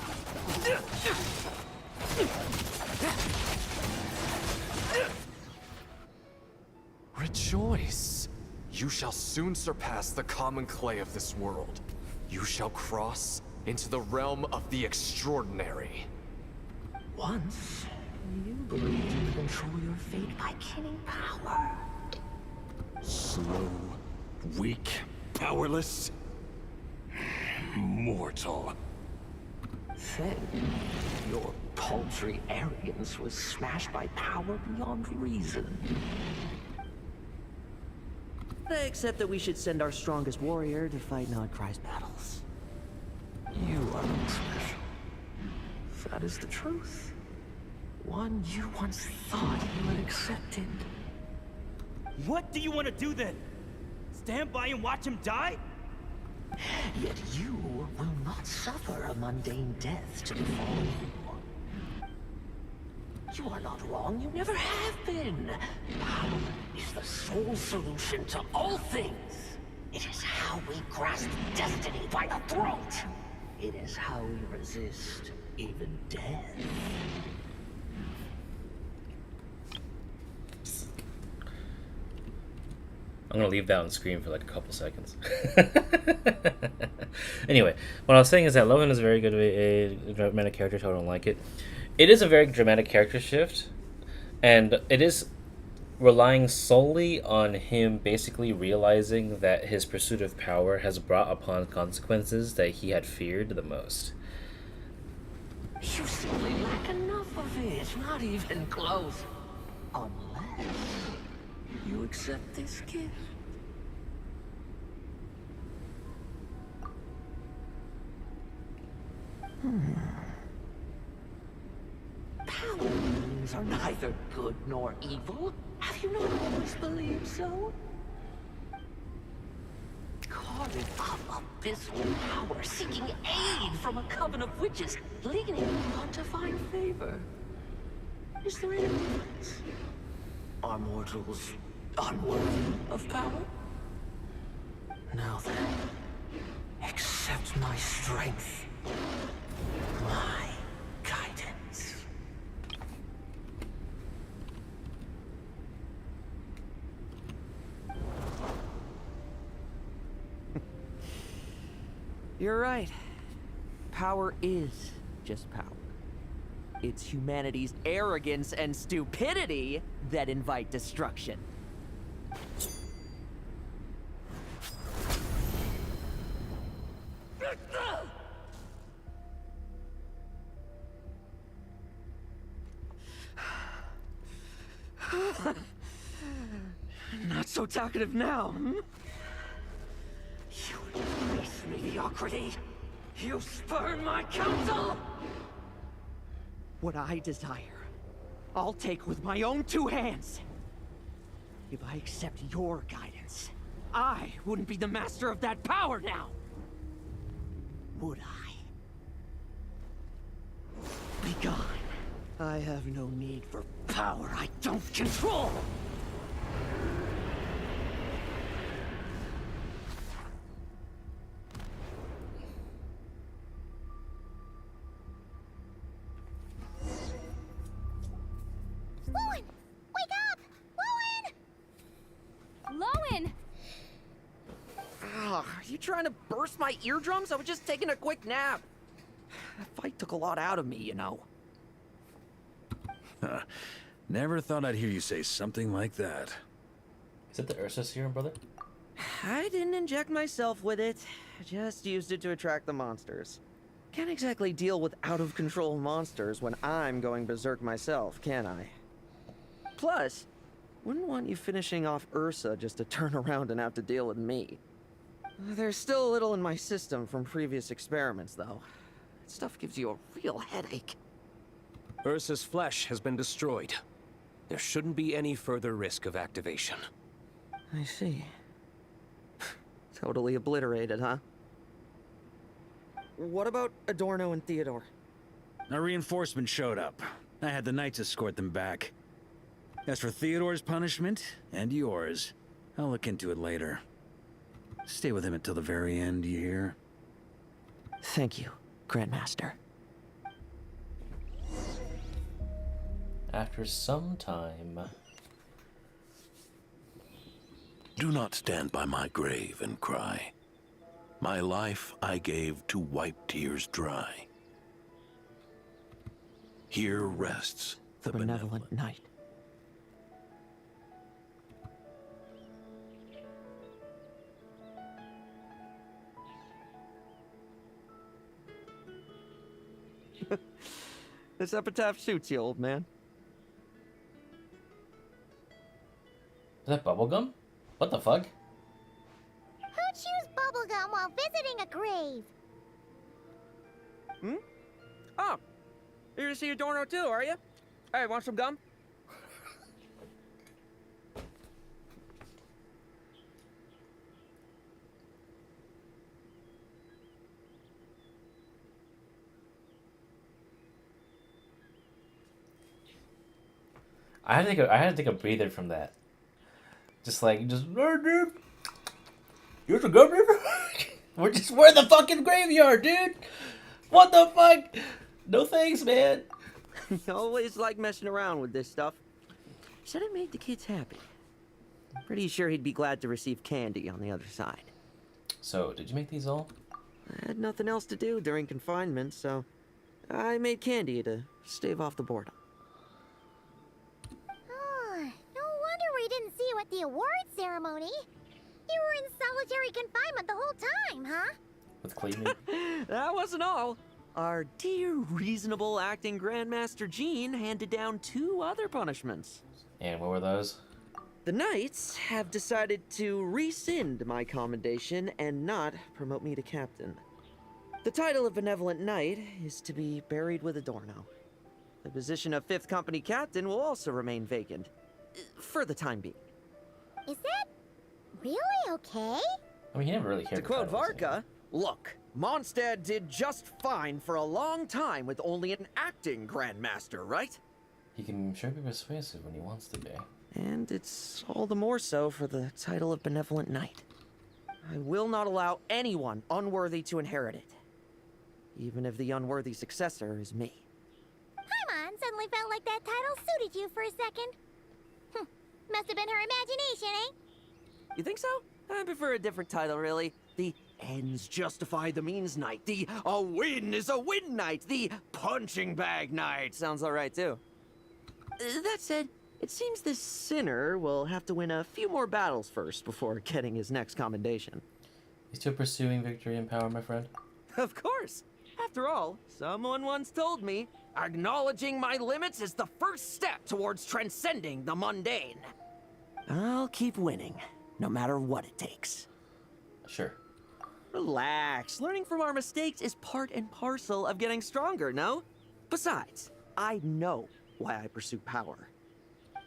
Rejoice! You shall soon surpass the common clay of this world. You shall cross into the realm of the extraordinary. Once, you believed you could control your fate by killing power. Slow, weak, powerless, mortal. Then, your paltry arrogance was smashed by power beyond reason. Except that we should send our strongest warrior to fight Nodcry's battles. You are not special. That is the truth. One you once thought you had accepted. What do you want to do then? Stand by and watch him die? Yet you will not suffer a mundane death to befall you. You are not wrong, you never have been. Power is the sole solution to all things. It is how we grasp destiny by the throat. It is how we resist even death. I'm gonna leave that on screen for like a couple seconds. Anyway, what I was saying is that Lohen is a very good a dramatic character, so I don't like it. It is a very dramatic character shift, and it is relying solely on him basically realizing that his pursuit of power has brought upon consequences that he had feared the most. You simply lack enough of it, not even close. Unless you accept this gift. Power means are neither good nor evil. Have you not always believed so? Carving up abyssal power, seeking aid from a coven of witches, leaning on to find favor. Is there any difference? Are mortals unworthy of power? Now then, accept my strength, my guidance. You're right. Power is just power. It's humanity's arrogance and stupidity that invite destruction. Not so talkative now, hmm? You embrace mediocrity. You spurn my counsel. What I desire, I'll take with my own two hands. If I accept your guidance, I wouldn't be the master of that power now. Would I? Be gone. I have no need for power I don't control. Lohen! Wake up! Lohen! Lohen! Are you trying to burst my eardrums? I was just taking a quick nap. That fight took a lot out of me, you know. Never thought I'd hear you say something like that. Is it the Ursa serum, brother? I didn't inject myself with it. I just used it to attract the monsters. Can't exactly deal with out-of-control monsters when I'm going berserk myself, can I? Plus, wouldn't want you finishing off Ursa just to turn around and have to deal with me. There's still a little in my system from previous experiments, though. That stuff gives you a real headache. Ursa's flesh has been destroyed. There shouldn't be any further risk of activation. I see. Totally obliterated, huh? What about Adorno and Theodore? A reinforcement showed up. I had the knights escort them back. As for Theodore's punishment, and yours, I'll look into it later. Stay with him until the very end, you hear? Thank you, Grandmaster. After some time... Do not stand by my grave and cry. My life I gave to wipe tears dry. Here rests The benevolent knight. This epitaph suits you, old man. Is that bubblegum? What the fuck? Who chews bubblegum while visiting a grave? Hmm? Oh, you're to see Adorno too, are you? Hey, want some gum? I had to take a breather from that. Just dude. You're the governor? We're in the fucking graveyard, dude. What the fuck? No thanks, man. You always like messing around with this stuff. Said it made the kids happy. Pretty sure he'd be glad to receive candy on the other side. So, did you make these all? I had nothing else to do during confinement, so I made candy to stave off the boredom. Oh, no wonder we didn't see you at the award ceremony. You were in solitary confinement the whole time, huh? With cleaning? That wasn't all. Our dear, reasonable acting Grandmaster Jean handed down 2 other punishments. And what were those? The Knights have decided to rescind my commendation and not promote me to captain. The title of Benevolent Knight is to be buried with Adorno. The position of 5th Company Captain will also remain vacant, for the time being. Is that really okay? I mean, he never really cared. To quote Varka, look, Mondstadt did just fine for a long time with only an acting Grandmaster, right? He can sure be persuasive when he wants to be. And it's all the more so for the title of Benevolent Knight. I will not allow anyone unworthy to inherit it, even if the unworthy successor is me. Paimon suddenly felt like that title suited you for a second. Must have been her imagination, eh? You think so? I prefer a different title, really. The ends justify the means knight. The a win is a win knight. The punching bag knight. Sounds alright, too. That said, it seems this sinner will have to win a few more battles first before getting his next commendation. You still pursuing victory and power, my friend? Of course. After all, someone once told me, acknowledging my limits is the first step towards transcending the mundane. I'll keep winning, no matter what it takes. Sure. Relax. Learning from our mistakes is part and parcel of getting stronger, no? Besides, I know why I pursue power.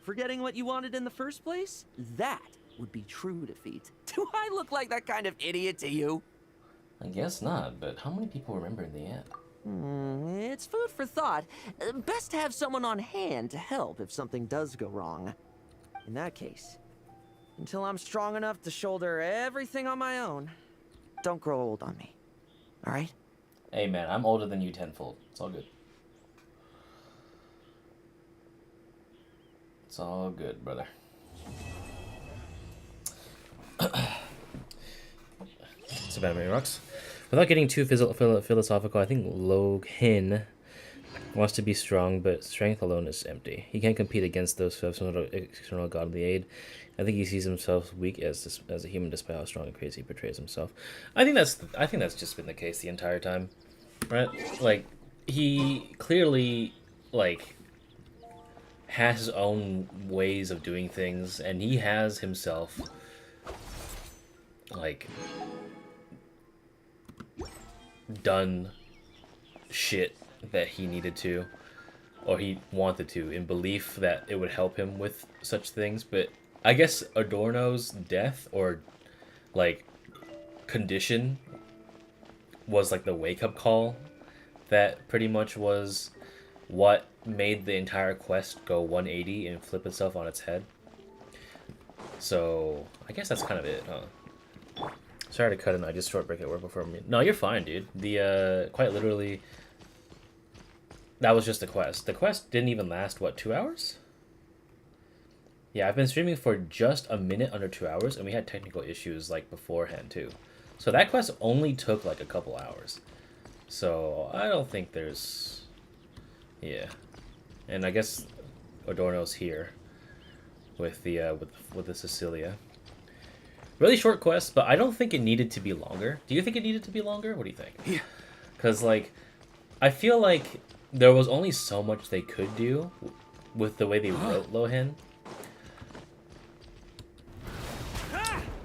Forgetting what you wanted in the first place? That would be true defeat. Do I look like that kind of idiot to you? I guess not, but how many people remember in the end? It's food for thought. Best to have someone on hand to help if something does go wrong. In that case, until I'm strong enough to shoulder everything on my own, don't grow old on me. Alright? Hey man, I'm older than you tenfold. It's all good. It's all good, brother. So bad, many rocks. Without getting too philosophical, I think Lohen wants to be strong, but strength alone is empty. He can't compete against those who have some sort of external godly aid. I think he sees himself weak as a human, despite how strong and crazy he portrays himself. I think that's just been the case the entire time, right? Like, he clearly has his own ways of doing things, and he has himself done shit that he needed to, or he wanted to, in belief that it would help him with such things. But I guess Adorno's death or condition was the wake-up call that pretty much was what made the entire quest go 180 and flip itself on its head. So I guess that's kind of it, huh? Sorry to cut in. I just short break at work before me. No, you're fine, dude. The quite literally, that was just the quest. The quest didn't even last, what, 2 hours? Yeah, I've been streaming for just a minute under 2 hours, and we had technical issues beforehand too. So that quest only took a couple hours. So I don't think there's, yeah. And I guess Adorno's here with the with the Cecilia. Really short quest, but I don't think it needed to be longer. Do you think it needed to be longer? What do you think? Yeah. Because I feel like there was only so much they could do with the way they wrote Lohen.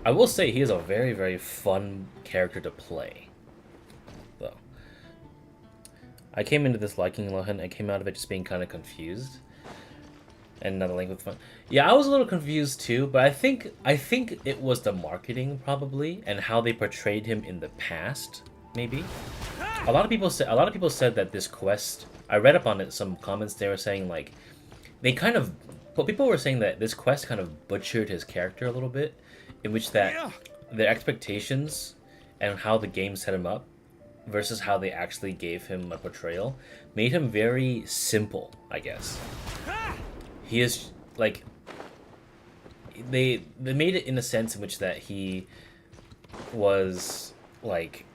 I will say he is a very, very fun character to play, though. I came into this liking Lohen. I came out of it just being kind of confused, and not linked with fun. Yeah, I was a little confused too, but I think it was the marketing probably and how they portrayed him in the past. Maybe a lot of people said that this quest. I read up on it. Some comments they were saying like they kind of. But people were saying that this quest kind of butchered his character a little bit, in which that their expectations and how the game set him up versus how they actually gave him a portrayal made him very simple, I guess. He is like they made it in a sense in which that he was like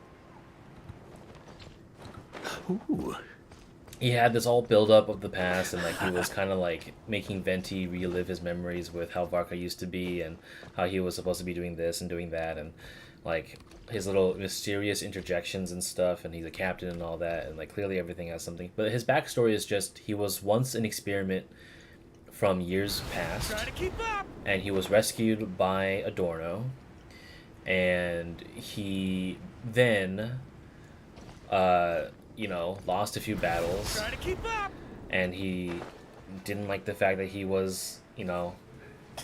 he had this all build up of the past, and like he was kind of like making Venti relive his memories with how Varka used to be and how he was supposed to be doing this and doing that, and like his little mysterious interjections and stuff, and he's a captain and all that, and like clearly everything has something. But his backstory is just he was once an experiment from years past, and he was rescued by Adorno, and he then you know, lost a few battles, and he didn't like the fact that he was, you know,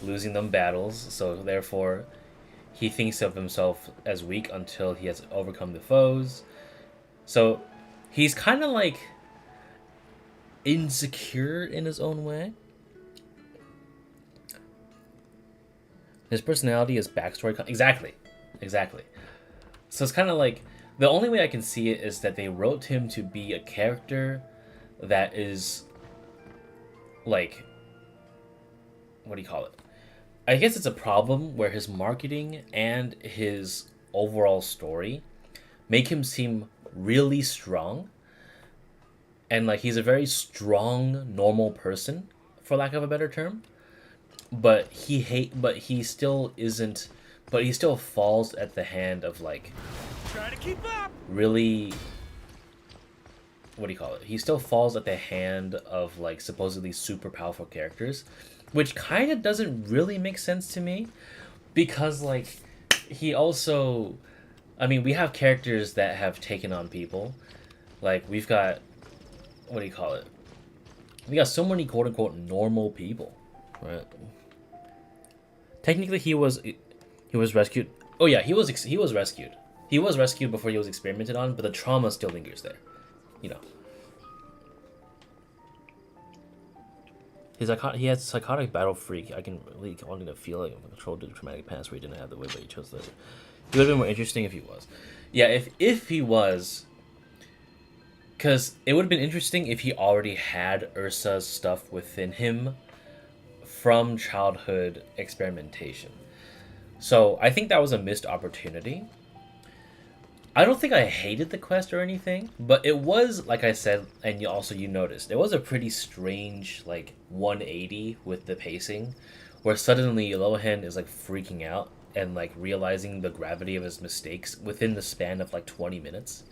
losing them battles, so therefore he thinks of himself as weak until he has overcome the foes. So he's kind of like insecure in his own way. His personality, his backstory, exactly. So it's kind of like, the only way I can see it is that they wrote him to be a character that is, like, what do you call it? I guess it's a problem where his marketing and his overall story make him seem really strong. And, like, he's a very strong, normal person, for lack of a better term. But he still falls at the hand of, like, really, what do you call it? He still falls at the hand of like supposedly super powerful characters, which kind of doesn't really make sense to me, because like he also, I mean, we have characters that have taken on people, like we've got, what do you call it? We got so many quote unquote normal people, right? Technically, he was rescued. Oh yeah, he was rescued. He was rescued before he was experimented on, but the trauma still lingers there. You know. He has psychotic battle freak. I can really wanting to feel like control the traumatic past where he didn't have the way, but he chose this. He would have been more interesting if he was. Yeah, if he was, because it would have been interesting if he already had Ursa's stuff within him from childhood experimentation. So I think that was a missed opportunity. I don't think I hated the quest or anything, but it was, like I said, and you noticed, it was a pretty strange, like, 180 with the pacing, where suddenly Lohen is, like, freaking out and, like, realizing the gravity of his mistakes within the span of, like, 20 minutes.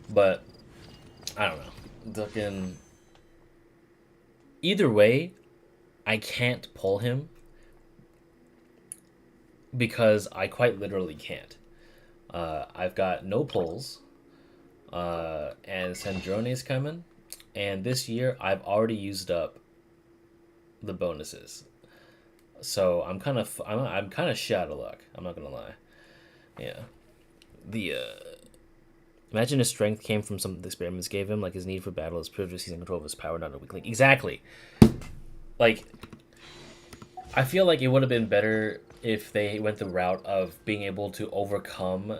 But, I don't know. Either way, I can't pull him, because I quite literally can't. I've got no pulls, and Sandrone's coming, and this year I've already used up the bonuses, so I'm kind of shit out of luck. I'm not gonna lie. Yeah, imagine his strength came from some of the experiments gave him, like his need for battle, his privilege, he's in control of his power, not a weak link. Exactly. Like, I feel like it would have been better if they went the route of being able to overcome,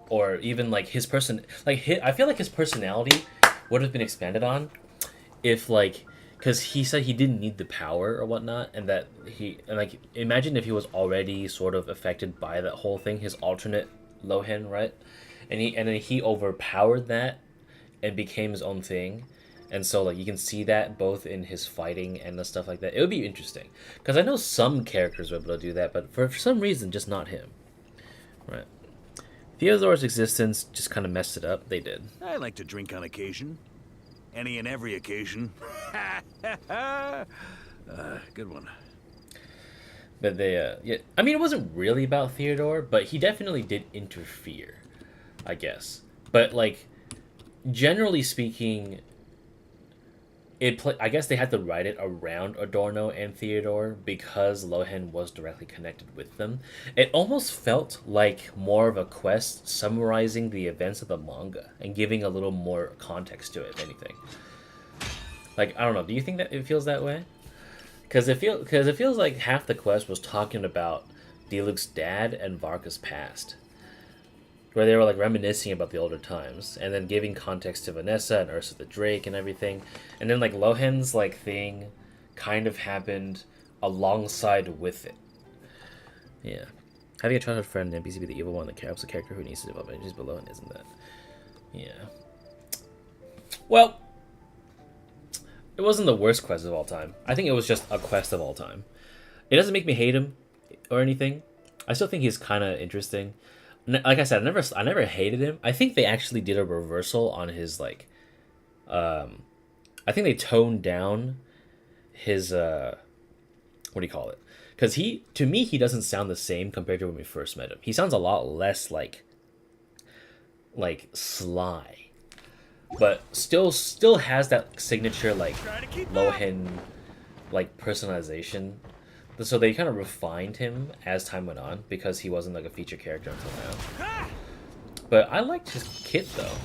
or even like his person, like I feel like his personality would have been expanded on if, like, because he said he didn't need the power or whatnot, and that like, imagine if he was already sort of affected by that whole thing, his alternate Lohen, right? And then he overpowered that and became his own thing. And so, like, you can see that both in his fighting and the stuff like that. It would be interesting. Because I know some characters were able to do that, but for some reason, just not him. Right. Theodore's existence just kind of messed it up. They did. I like to drink on occasion. Any and every occasion. Good one. But they, yeah, I mean, it wasn't really about Theodore, but he definitely did interfere, I guess. But, like, generally speaking, I guess they had to write it around Adorno and Theodore because Lohen was directly connected with them. It almost felt like more of a quest summarizing the events of the manga and giving a little more context to it, if anything. Like, I don't know, do you think that it feels that way? Because it feels like half the quest was talking about Diluc's dad and Varka's past, where they were like reminiscing about the older times, and then giving context to Vanessa and Ursa the Drake and everything, and then like Lohen's like thing kind of happened alongside with it. Yeah, having a childhood friend and NPC be the evil one that helps the character who needs to develop energies below, and isn't that? Yeah. Well. It wasn't the worst quest of all time. I think it was just a quest of all time. It doesn't make me hate him or anything. I still think he's kind of interesting. Like I said, I never hated him. I think they actually did a reversal on his like. I think they toned down his what do you call it? Because to me he doesn't sound the same compared to when we first met him. He sounds a lot less like sly. But still has that signature like Lohen like personalization. So they kind of refined him as time went on because he wasn't like a feature character until now. But I liked his kit though.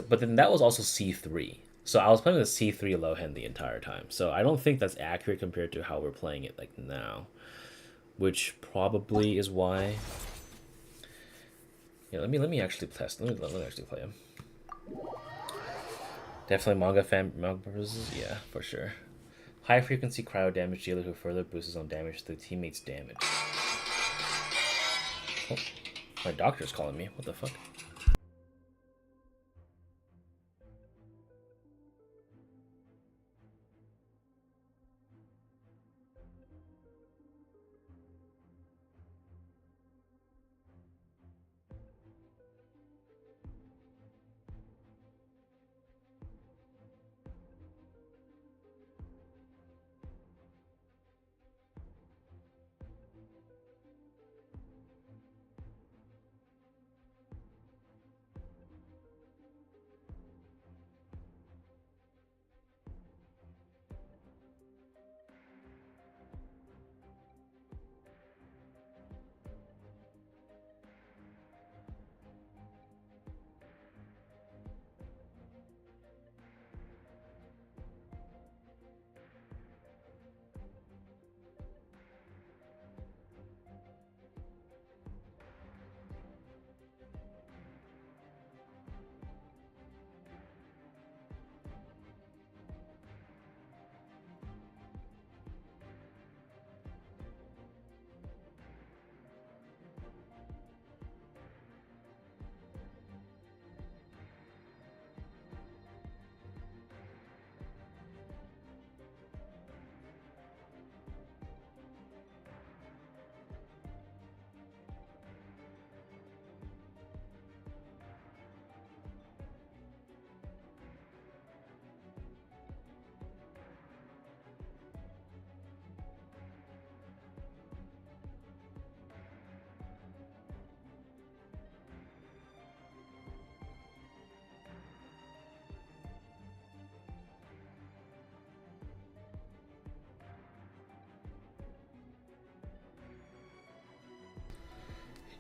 But then that was also C3. So I was playing with C3 Lohen the entire time. So I don't think that's accurate compared to how we're playing it like now. Which probably is why. Yeah, let me actually test. Let me actually play him. Definitely manga purposes, yeah, for sure. High frequency cryo damage dealer who further boosts his own damage to the teammate's damage. Oh, my doctor's calling me. What the fuck?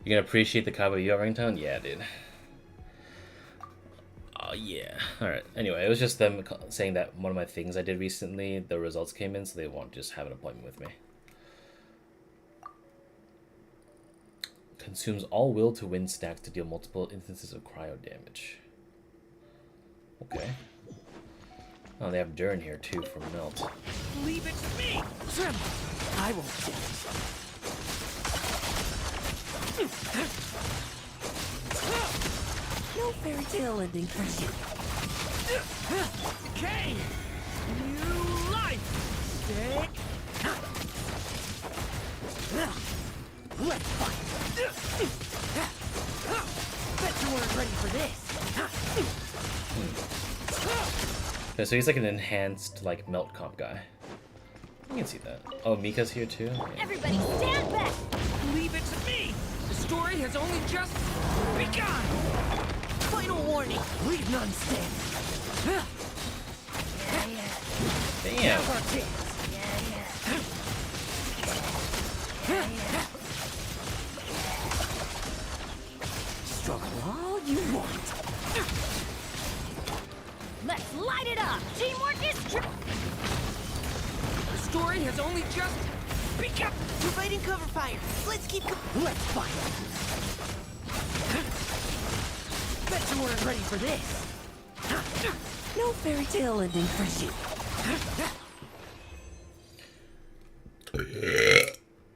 You gonna appreciate the Cabo Yo ringtone? Yeah, dude. Oh, yeah. Alright, anyway, it was just them saying that one of my things I did recently, the results came in, so they want to just have an appointment with me. Consumes all will to win stacks to deal multiple instances of cryo damage. Okay. Oh, they have Durn here too for melt. Leave it to me! I won't get it. No fairy tale ending for you. Okay! New life! Sick! Let's fight! And so he's like an enhanced, like, melt comp guy. You can see that. Oh, Mika's here too? Okay. Everybody stand back! Leave it to me! The story has only just begun! Final warning, leave none standing. Damn. Now's our chance. Struggle all you want. Let's light it up! Teamwork is true! The story has only just begun! Providing cover fire. Let's keep Let's fire! Bet you weren't ready for this. No fairy tale ending for you.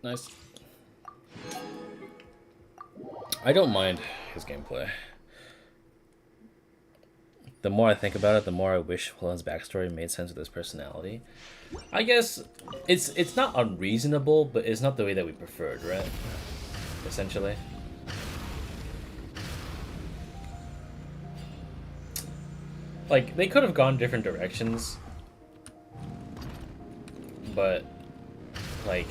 Nice. I don't mind his gameplay. The more I think about it, the more I wish Lohen's backstory made sense with his personality. I guess it's not unreasonable, but it's not the way that we preferred, right? Essentially. Like, they could have gone different directions, but like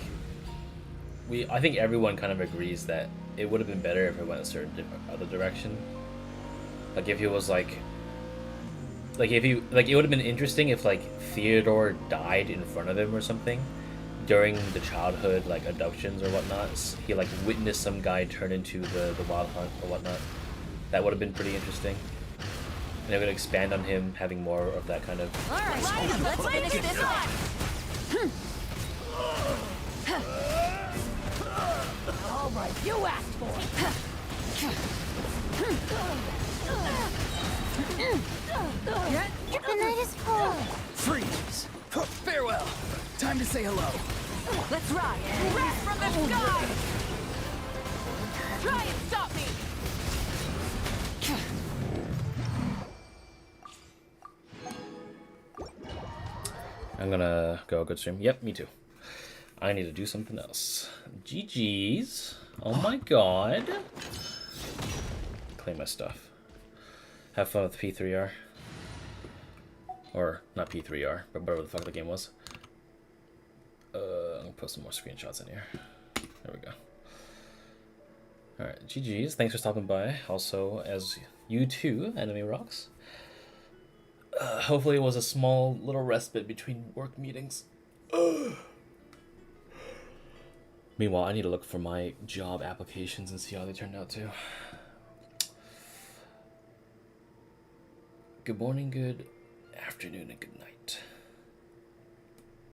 I think everyone kind of agrees that it would have been better if it went a certain other direction. Like if he was like if he it would have been interesting if like Theodore died in front of him or something during the childhood like abductions or whatnot. He like witnessed some guy turn into the wild hunt or whatnot. That would have been pretty interesting. And it would expand on him having more of that kind of. All right, let's finish this one. All right, you asked for it. The night is cold. Freeze! Farewell! Time to say hello. Let's ride. Rest from the sky. Try and stop me. I'm gonna go a good stream. Yep, me too. I need to do something else. GG's. Oh my god. Claim my stuff. Have fun with P3R. Or, not P3R, but whatever the fuck the game was. I'm gonna put some more screenshots in here. There we go. Alright, GG's. Thanks for stopping by. Also, as you too, Enemy Rocks. Hopefully it was a small little respite between work meetings. Meanwhile, I need to look for my job applications and see how they turned out too. Good morning, good afternoon, and good night.